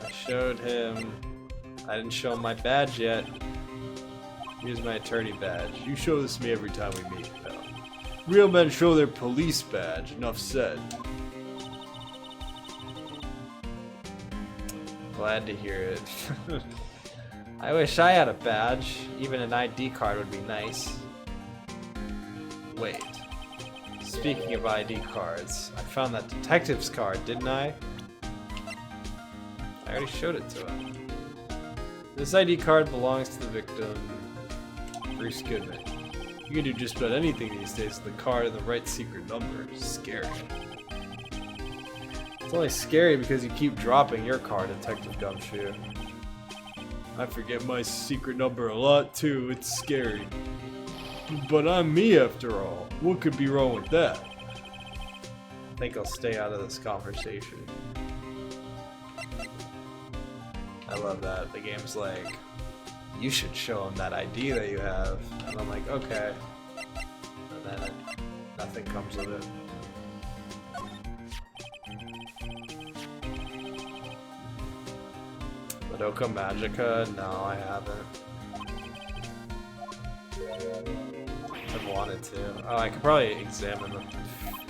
I showed him... I didn't show him my badge yet. Here's my attorney badge. You show this to me every time we meet, pal. Real men show their police badge. Enough said. Glad to hear it. I wish I had a badge. Even an ID card would be nice. Wait. Speaking of ID cards, I found that detective's card, didn't I? I already showed it to him. This ID card belongs to the victim, Bruce Goodman. You can do just about anything these days with the card and the right secret number. Scary. It's only scary because you keep dropping your card, Detective Gumshoe. I forget my secret number a lot too, it's scary. But I'm me after all. What could be wrong with that? I think I'll stay out of this conversation. I love that. The game's like, you should show him that ID that you have. And I'm like, okay. And then nothing comes with it. Madoka Magica? No, I haven't. I've wanted to. Oh, I could probably examine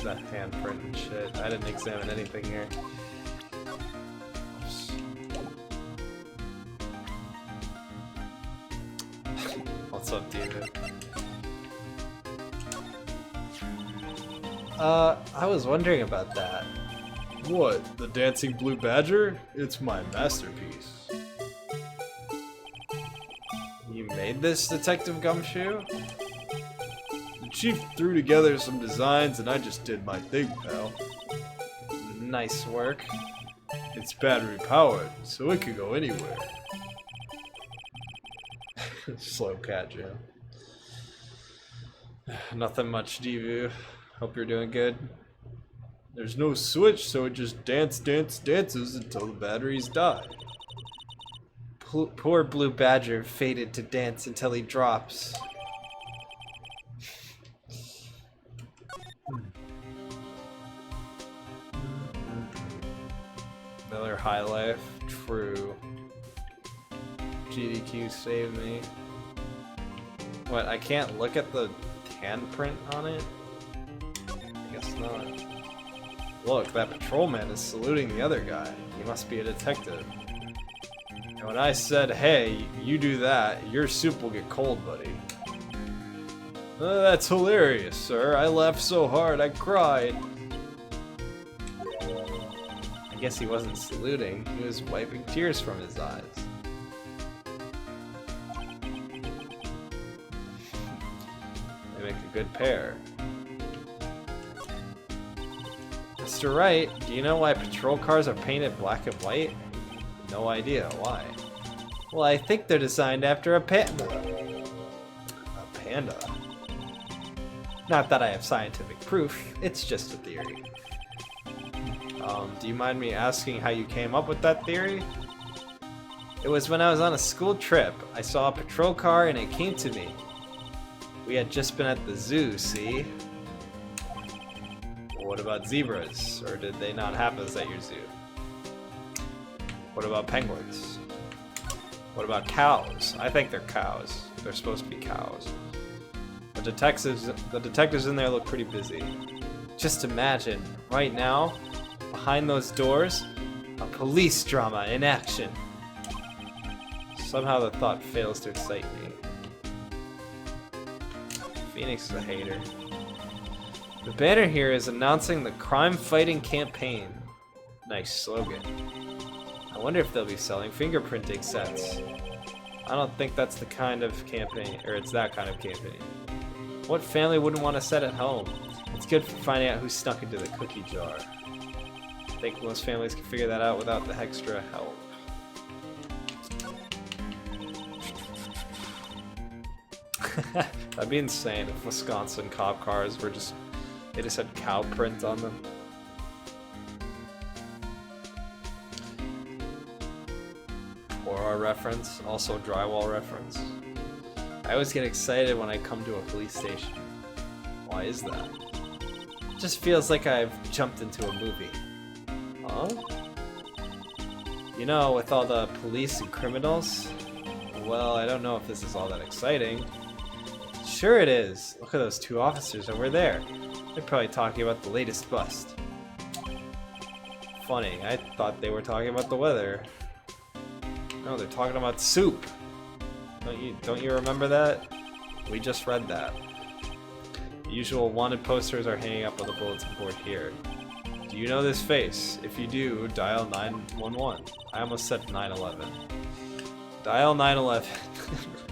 that handprint and shit. I didn't examine anything here. Oops. What's up, David? I was wondering about that. What, the dancing blue badger? It's my masterpiece. You made this, Detective Gumshoe? The chief threw together some designs and I just did my thing, pal. Nice work. It's battery powered, so it could go anywhere. Slow cat jam. Nothing much, Devu. Hope you're doing good. There's no switch, so it just dances until the batteries die. Poor Blue Badger fated to dance until he drops. Miller High Life, true. GDQ saved me. What, I can't look at the handprint on it? I guess not. Look, that patrolman is saluting the other guy. He must be a detective. And when I said, hey, you do that, your soup will get cold, buddy. That's hilarious, sir. I laughed so hard, I cried. I guess he wasn't saluting, he was wiping tears from his eyes. They make a good pair. Mr. Wright, do you know why patrol cars are painted black and white? No idea, why? Well, I think they're designed after a panda. A panda? Not that I have scientific proof, it's just a theory. Do you mind me asking how you came up with that theory? It was when I was on a school trip. I saw a patrol car and it came to me. We had just been at the zoo, see? Well, what about zebras? Or did they not have those at your zoo? What about penguins? What about cows? I think they're cows. They're supposed to be cows. The detectives in there look pretty busy. Just imagine, right now, behind those doors, a police drama in action. Somehow the thought fails to excite me. Phoenix is a hater. The banner here is announcing the crime-fighting campaign. Nice slogan. I wonder if they'll be selling fingerprinting sets. I don't think that's the kind of campaign, or it's that kind of campaign. What family wouldn't want a set at home? It's good for finding out who snuck into the cookie jar. I think most families can figure that out without the extra help. That'd be insane if Wisconsin cop cars were they just had cow print on them. Horror reference, also drywall reference. I always get excited when I come to a police station. Why is that? It just feels like I've jumped into a movie. Huh? You know, with all the police and criminals? Well, I don't know if this is all that exciting. Sure it is. Look at those two officers over there. They're probably talking about the latest bust. Funny, I thought they were talking about the weather. No, they're talking about soup. Don't you remember that? We just read that. The usual wanted posters are hanging up on the bulletin board here. Do you know this face? If you do, dial 911. I almost said 911. Dial 911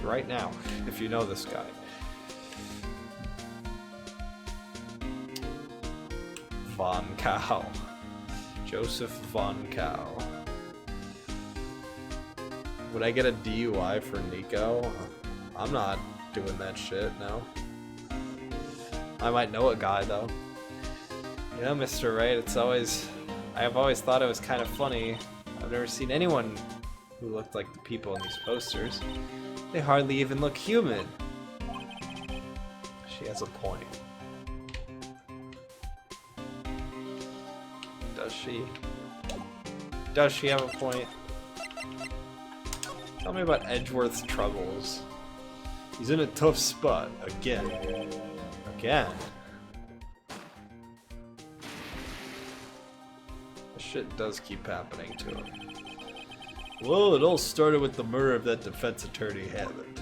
right now if you know this guy. Von Cow. Joseph Von Cow. Would I get a DUI for Nico? I'm not doing that shit, no. I might know a guy though. You know, Mr. Wright, I have always thought it was kind of funny. I've never seen anyone who looked like the people in these posters. They hardly even look human. She has a point. Does she? Does she have a point? Tell me about Edgeworth's troubles. He's in a tough spot again. Again? This shit does keep happening to him. Well, it all started with the murder of that defense attorney Hammond.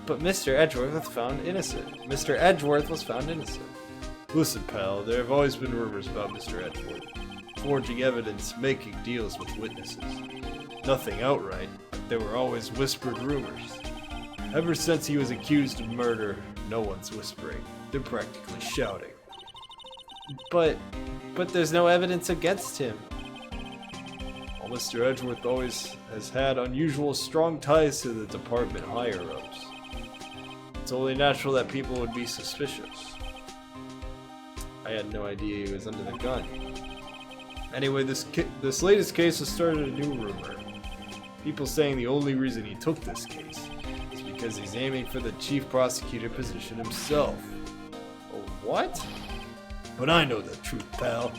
But Mr. Edgeworth was found innocent. Mr. Edgeworth was found innocent. Listen, pal, there have always been rumors about Mr. Edgeworth. Forging evidence, making deals with witnesses. Nothing outright, but there were always whispered rumors. Ever since he was accused of murder, no one's whispering. They're practically shouting. But there's no evidence against him. Well, Mr. Edgeworth always has had unusual strong ties to the department higher-ups. It's only natural that people would be suspicious. I had no idea he was under the gun. Anyway, this latest case has started a new rumor. People saying the only reason he took this case is because he's aiming for the chief prosecutor position himself. What? But I know the truth, pal.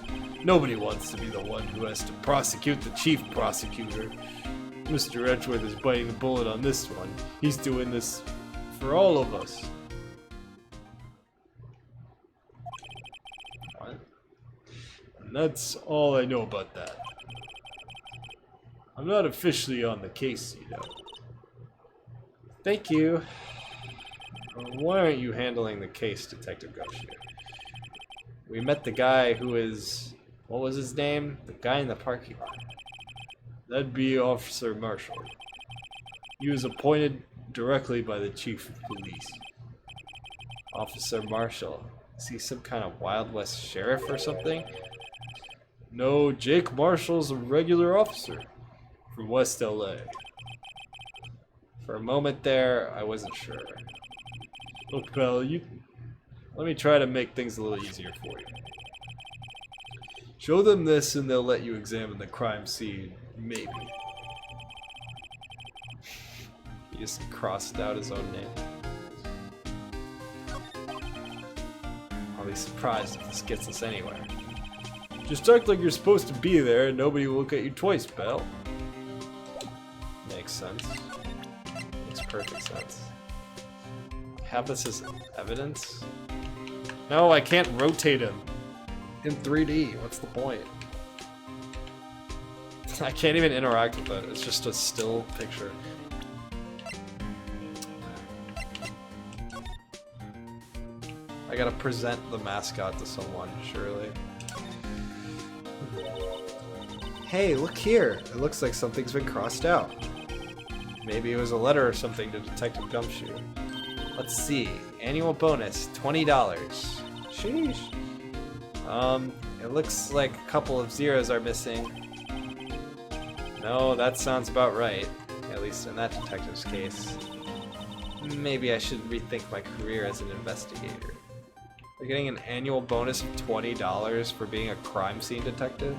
Nobody wants to be the one who has to prosecute the chief prosecutor. Mr. Edgeworth is biting the bullet on this one. He's doing this for all of us. What? And that's all I know about that. I'm not officially on the case, you know. Thank you. Why aren't you handling the case, Detective Gumshoe? We met the guy who is... What was his name? The guy in the parking lot. That'd be Officer Marshall. He was appointed directly by the chief of police. Officer Marshall. Is he some kind of Wild West sheriff or something? No, Jake Marshall's a regular officer from West LA. For a moment there, I wasn't sure. Look, pal, let me try to make things a little easier for you. Show them this and they'll let you examine the crime scene, maybe. He just crossed out his own name. I'll be surprised if this gets us anywhere. Just act like you're supposed to be there and nobody will look at you twice, pal. Makes sense. Makes perfect sense. Have this as evidence? No, I can't rotate him in 3D. What's the point? I can't even interact with it. It's just a still picture. I gotta present the mascot to someone, surely. Hey, look here. It looks like something's been crossed out. Maybe it was a letter or something to Detective Gumshoe. Let's see. Annual bonus, $20. Sheesh. It looks like a couple of zeros are missing. No, that sounds about right. At least in that detective's case. Maybe I should rethink my career as an investigator. We're getting an annual bonus of $20 for being a crime scene detective?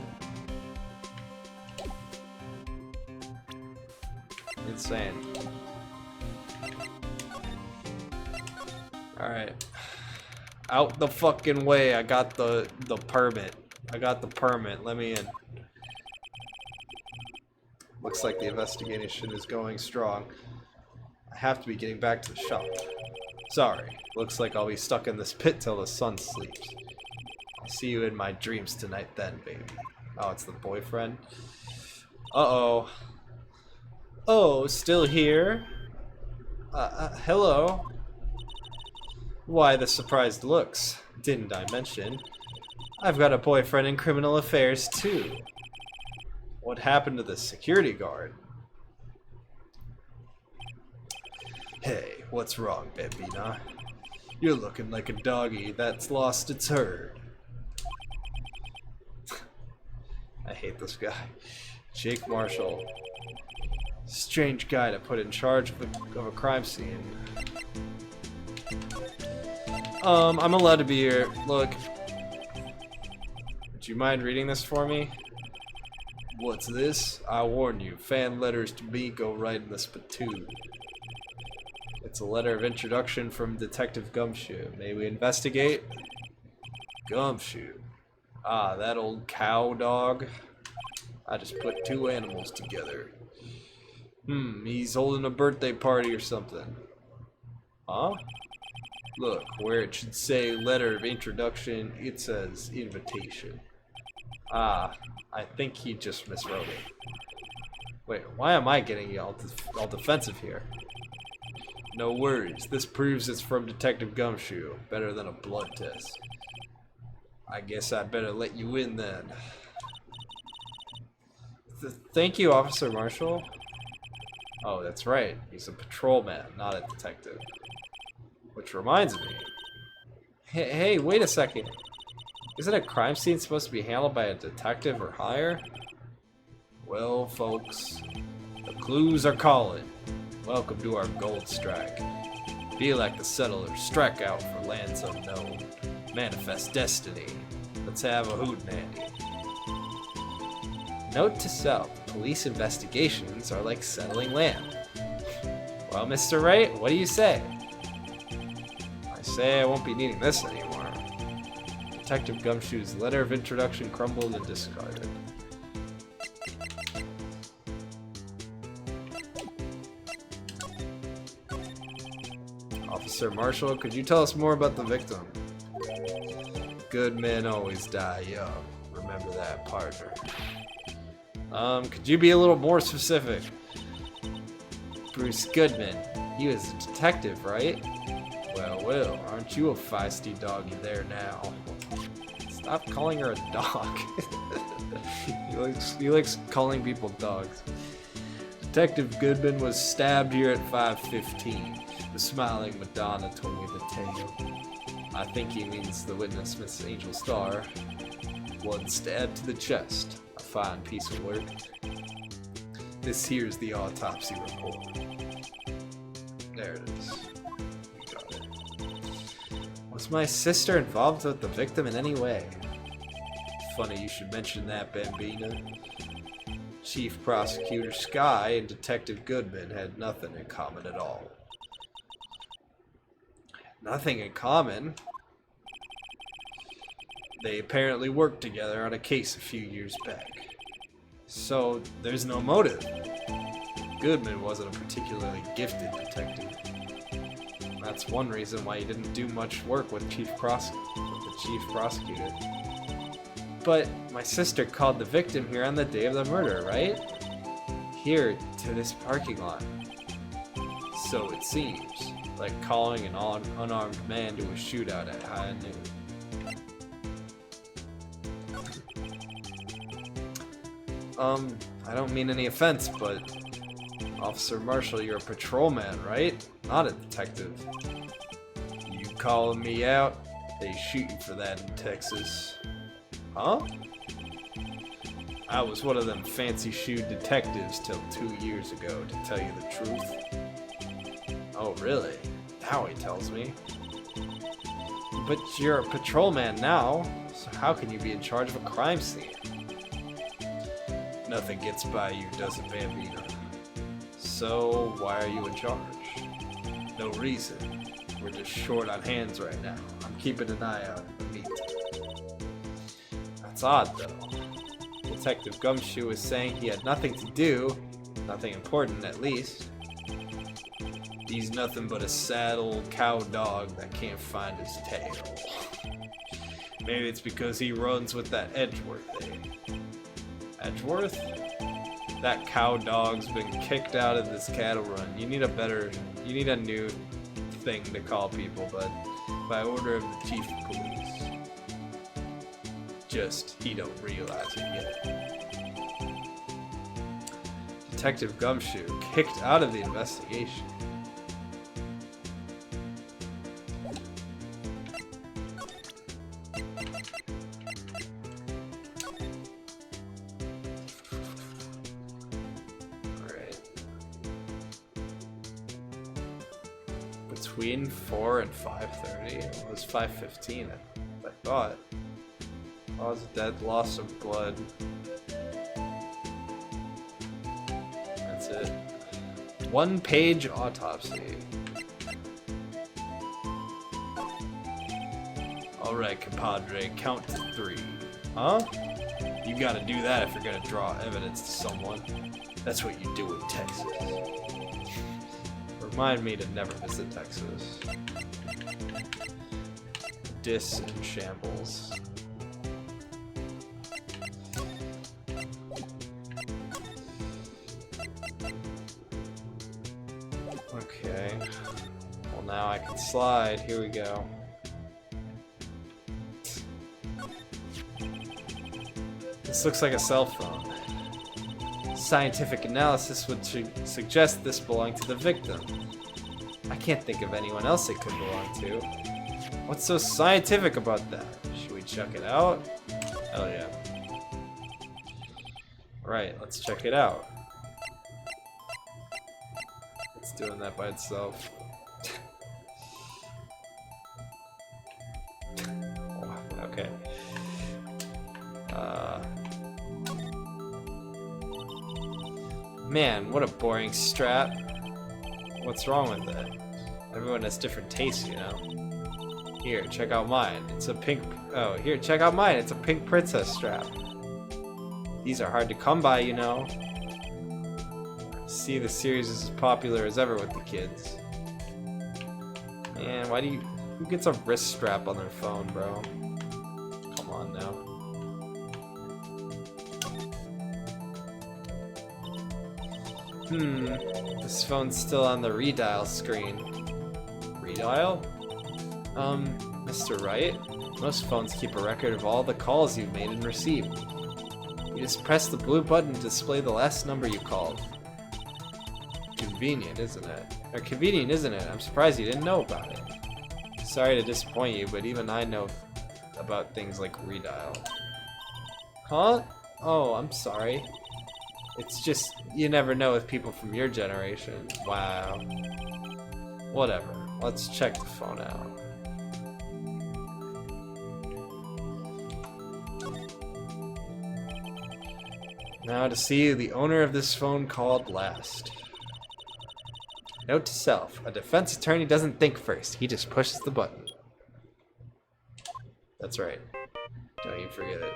Insane. Alright. Out the fucking way. I got the permit. I got the permit. Let me in. Looks like the investigation is going strong. I have to be getting back to the shop. Sorry. Looks like I'll be stuck in this pit till the sun sleeps. I'll see you in my dreams tonight then, baby. Oh, it's the boyfriend? Uh-oh. Oh, still here? Hello? Why the surprised looks? Didn't I mention? I've got a boyfriend in criminal affairs, too. What happened to the security guard? Hey, what's wrong, Bambina? You're looking like a doggy that's lost its herd. I hate this guy. Jake Marshall. Strange guy to put in charge of a crime scene. I'm allowed to be here. Look. Would you mind reading this for me? What's this? I warn you, fan letters to me go right in the spittoon. It's a letter of introduction from Detective Gumshoe. May we investigate? Gumshoe. Ah, that old cow dog. I just put two animals together. He's holding a birthday party or something. Huh? Look, where it should say letter of introduction, it says invitation. Ah, I think he just miswrote it. Wait, why am I getting all defensive here? No worries, this proves it's from Detective Gumshoe. Better than a blood test. I guess I better let you in then. Thank you, Officer Marshall. Oh, that's right. He's a patrolman, not a detective. Which reminds me. Hey, wait a second. Isn't a crime scene supposed to be handled by a detective or higher? Well, folks, the clues are calling. Welcome to our gold strike. Be like the settlers, strike out for lands unknown. Manifest destiny. Let's have a hootenanny. Note to self, police investigations are like settling land. Well, Mr. Wright, what do you say? I say I won't be needing this anymore. Detective Gumshoe's letter of introduction crumbled and discarded. Officer Marshall, could you tell us more about the victim? Good men always die young. Remember that, partner. Could you be a little more specific? Bruce Goodman. He was a detective, right? Well, aren't you a feisty doggy there now? Stop calling her a dog. He likes calling people dogs. Detective Goodman was stabbed here at 5:15. The smiling Madonna told me the tale. I think he means the witness, Miss Angel Star. One stab to the chest. A fine piece of work. This here's the autopsy report. There it is. Got it. Was my sister involved with the victim in any way? Funny you should mention that, Bambina. Chief Prosecutor Sky and Detective Goodman had nothing in common at all. Nothing in common? They apparently worked together on a case a few years back. So, there's no motive. Goodman wasn't a particularly gifted detective. That's one reason why he didn't do much work with the chief prosecutor. But my sister called the victim here on the day of the murder, right? Here, to this parking lot. So it seems. Like calling an unarmed man to a shootout at high noon. I don't mean any offense, but Officer Marshall, you're a patrolman, right? Not a detective. You calling me out? They shoot you for that in Texas. Huh? I was one of them fancy-shoed detectives till 2 years ago, to tell you the truth. Oh, really? Now he tells me. But you're a patrolman now, so how can you be in charge of a crime scene? Nothing gets by you, does it, Bambina? So, why are you in charge? No reason. We're just short on hands right now. I'm keeping an eye out on the meat. That's odd, though. Detective Gumshoe was saying he had nothing to do, nothing important at least. He's nothing but a sad old cow dog that can't find his tail. Maybe it's because he runs with that Edgeworth thing. Edgeworth? That cow dog's been kicked out of this cattle run. You need a new thing to call people, but by order of the chief of police. Just, he don't realize it yet. Detective Gumshoe kicked out of the investigation. Between 4 and 5:30? It was 5:15, I thought. Cause of death, loss of blood. That's it. 1-page autopsy. Alright, compadre, count to 3. Huh? You gotta do that if you're gonna draw evidence to someone. That's what you do in Texas. Remind me to never visit Texas. Dis and shambles. Okay. Well, now I can slide. Here we go. This looks like a cell phone. Scientific analysis would suggest this belonged to the victim. I can't think of anyone else it could belong to. What's so scientific about that? Should we check it out? Hell yeah. Right, let's check it out. It's doing that by itself. Okay. Man, what a boring strap. What's wrong with it? Everyone has different tastes, you know? Here, check out mine. It's a pink... Oh, here, check out mine. It's a pink princess strap. These are hard to come by, you know? See, the series is as popular as ever with the kids. Man, why do you... Who gets a wrist strap on their phone, bro? Come on now. This phone's still on the redial screen. Redial? Mr. Wright? Most phones keep a record of all the calls you've made and received. You just press the blue button to display the last number you called. Convenient, isn't it? Or convenient, isn't it? I'm surprised you didn't know about it. Sorry to disappoint you, but even I know about things like redial. Huh? Oh, I'm sorry. It's just, you never know with people from your generation. Wow. Whatever. Let's check the phone out. Now to see who the owner of this phone called last. Note to self, a defense attorney doesn't think first, he just pushes the button. That's right. Don't you forget it.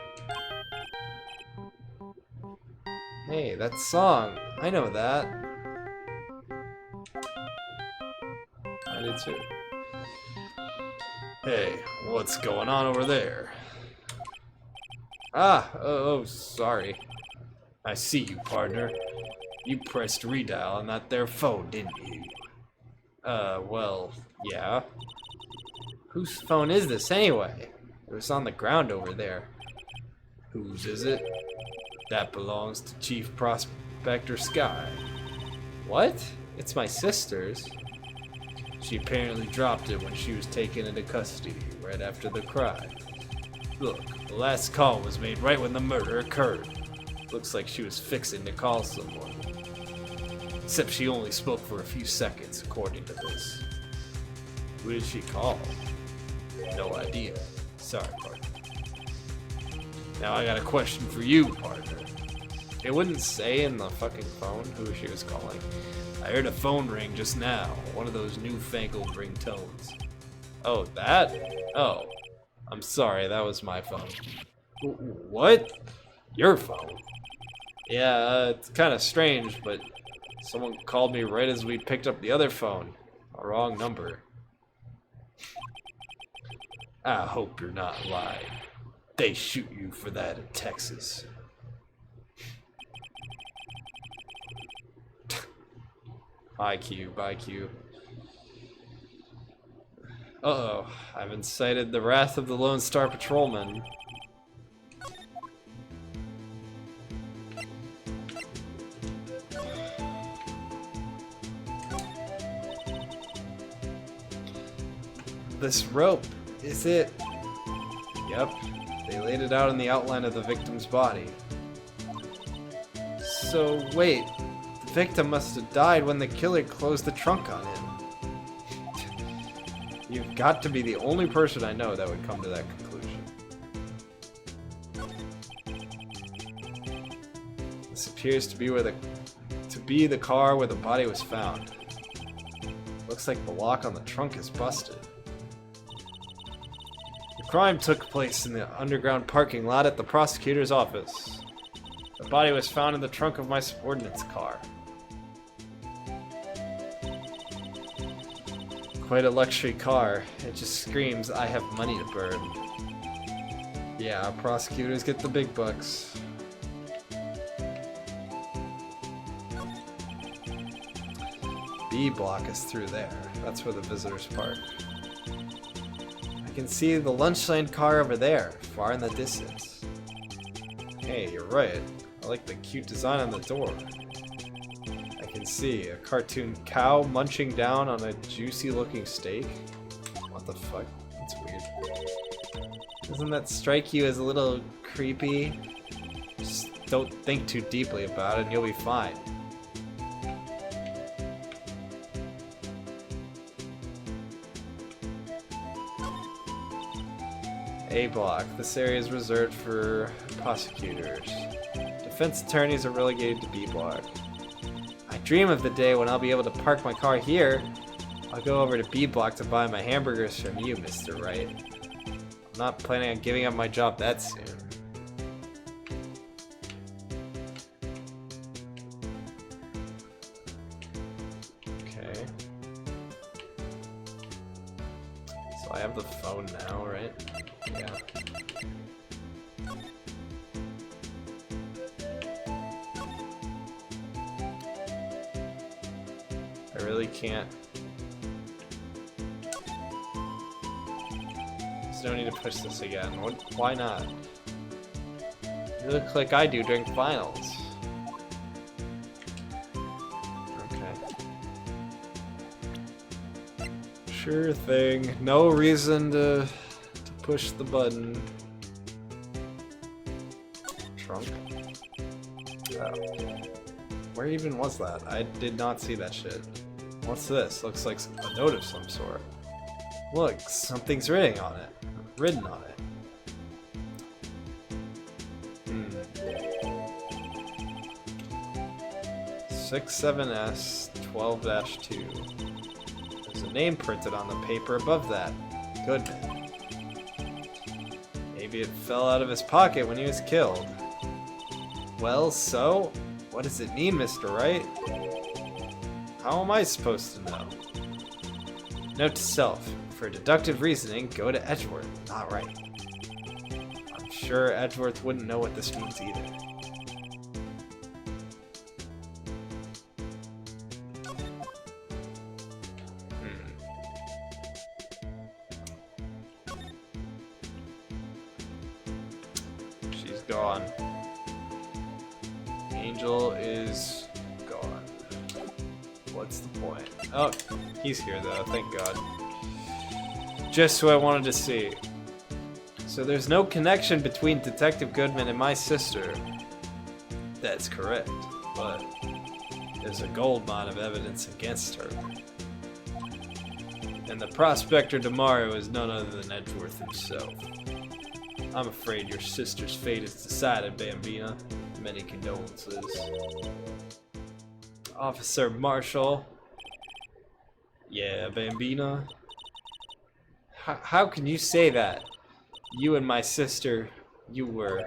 Hey, that song. I know that. I did too. Hey, what's going on over there? Oh, sorry. I see you, partner. You pressed redial on that there phone, didn't you? Well, yeah. Whose phone is this anyway? It was on the ground over there. Whose is it? That belongs to Chief Prospector Sky. What? It's my sister's. She apparently dropped it when she was taken into custody right after the crime. Look, the last call was made right when the murder occurred. Looks like she was fixing to call someone. Except she only spoke for a few seconds, according to this. Who did she call? No idea. Sorry, partner. Now I got a question for you, partner. It wouldn't say in the fucking phone who she was calling. I heard a phone ring just now. One of those newfangled ringtones. Oh, that? Oh. I'm sorry, that was my phone. What? Your phone? Yeah, it's kind of strange, but someone called me right as we picked up the other phone. A wrong number. I hope you're not lying. They shoot you for that in Texas. IQ, IQ. Uh-oh, I've incited the wrath of the Lone Star Patrolman. This rope, is it? Yep, they laid it out in the outline of the victim's body. So, wait, the victim must have died when the killer closed the trunk on him. You've got to be the only person I know that would come to that conclusion. This appears to be the car where the body was found. Looks like the lock on the trunk is busted. The crime took place in the underground parking lot at the prosecutor's office. The body was found in the trunk of my subordinate's car. Quite a luxury car. It just screams, I have money to burn. Yeah, prosecutors get the big bucks. B block is through there. That's where the visitors park. I can see the lunch lane car over there, far in the distance. Hey, you're right. I like the cute design on the door. I can see a cartoon cow munching down on a juicy looking steak. What the fuck? That's weird. Doesn't that strike you as a little creepy? Just don't think too deeply about it and you'll be fine. A block. This area is reserved for prosecutors. Defense attorneys are relegated to B block. I dream of the day when I'll be able to park my car here. I'll go over to B block to buy my hamburgers from you, Mr. Wright. I'm not planning on giving up my job that soon. Okay. So I have the phone now, right? Yeah. I really can't. There's no need to push this again. Why not? You look like I do during finals. Okay. Sure thing. No reason to push the button. Trunk? Oh. Where even was that? I did not see that shit. What's this? Looks like a note of some sort. Look, something's written on it. 67S 12-2. There's a name printed on the paper above that. Goodman. Maybe it fell out of his pocket when he was killed. Well, so? What does it mean, Mr. Wright? How am I supposed to know? Note to self. For deductive reasoning, go to Edgeworth, not Wright. I'm sure Edgeworth wouldn't know what this means either. She's gone. Angel is gone. What's the point? Oh, he's here though, thank God. Just who I wanted to see. So there's no connection between Detective Goodman and my sister. That's correct, but there's a goldmine of evidence against her. And the prospector tomorrow is none other than Edgeworth himself. I'm afraid your sister's fate is decided, Bambina. Many condolences. Officer Marshall. Yeah, Bambina. How can you say that? You and my sister, you were...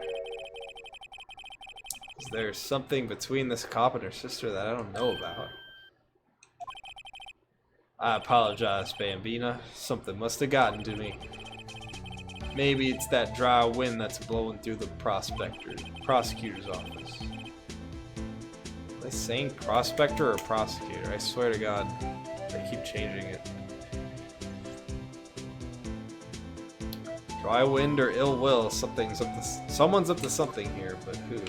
Is there something between this cop and her sister that I don't know about? I apologize, Bambina. Something must have gotten to me. Maybe it's that dry wind that's blowing through the prosecutor's office. Are they saying prospector or prosecutor? I swear to God, they keep changing it. Dry wind or ill will, someone's up to something here, but who?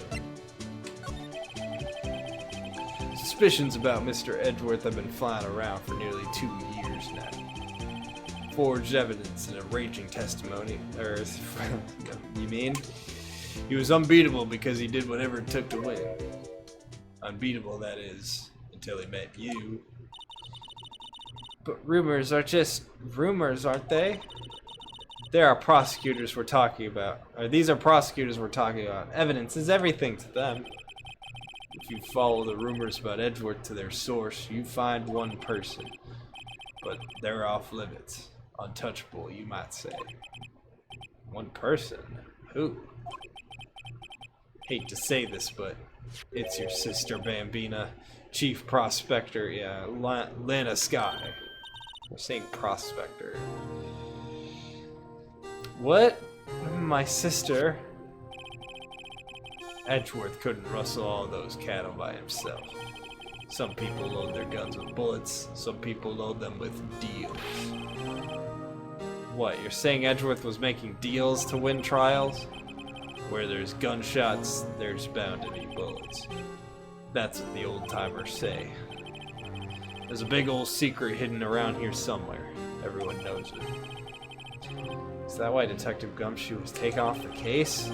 Suspicions about Mr. Edgeworth have been flying around for nearly 2 years now. Forged evidence and a raging testimony. You mean? He was unbeatable because he did whatever it took to win. Unbeatable, that is, until he met you. But rumors are just rumors, aren't they? There are prosecutors we're talking about. Or these are prosecutors we're talking about. Evidence is everything to them. If you follow the rumors about Edgeworth to their source, you find one person. But they're off limits. Untouchable, you might say. One person? Who? Hate to say this, but it's your sister Bambina, chief prospector, yeah, Lana Sky. We're saying prospector. What? My sister? Edgeworth couldn't rustle all those cattle by himself. Some people load their guns with bullets, some people load them with deals. What, you're saying Edgeworth was making deals to win trials? Where there's gunshots, there's bound to be bullets. That's what the old timers say. There's a big old secret hidden around here somewhere. Everyone knows it. Is that why Detective Gumshoe was taken off the case?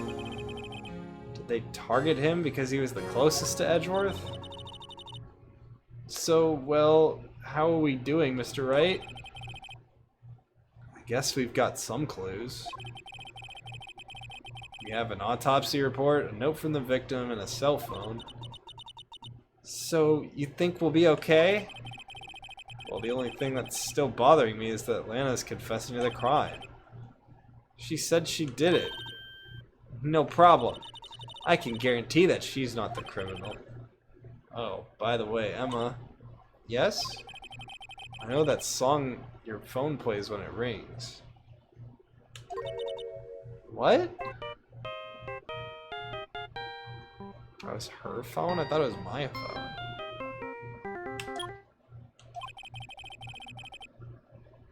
Did they target him because he was the closest to Edgeworth? So, well, how are we doing, Mr. Wright? I guess we've got some clues. We have an autopsy report, a note from the victim, and a cell phone. So, you think we'll be okay? Well, the only thing that's still bothering me is that Lana's confessing to the crime. She said she did it. No problem. I can guarantee that she's not the criminal. Oh, by the way, Emma. Yes? I know that song your phone plays when it rings. What? That was her phone? I thought it was my phone.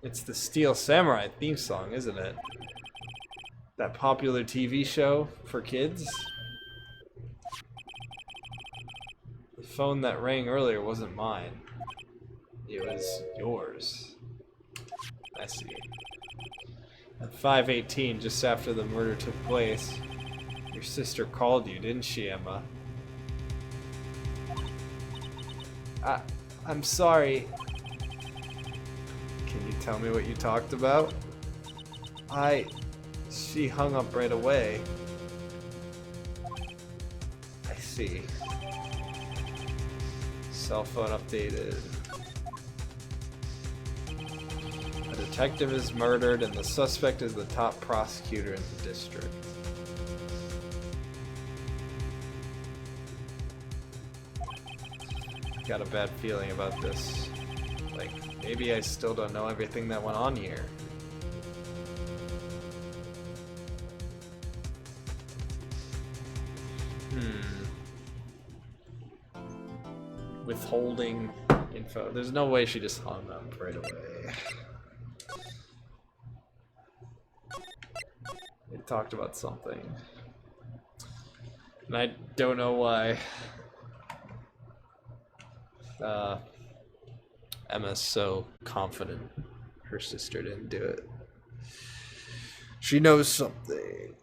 It's the Steel Samurai theme song, isn't it? That popular TV show for kids? The phone that rang earlier wasn't mine. It was yours. I see. At 5:18, just after the murder took place, your sister called you, didn't she, Emma? I'm sorry. Can you tell me what you talked about? She hung up right away. I see. Cell phone updated. A detective is murdered and the suspect is the top prosecutor in the district. Got a bad feeling about this. Like, maybe I still don't know everything that went on here. Withholding info. There's no way she just hung up right away. They talked about something. And I don't know why. Emma's so confident her sister didn't do it. She knows something.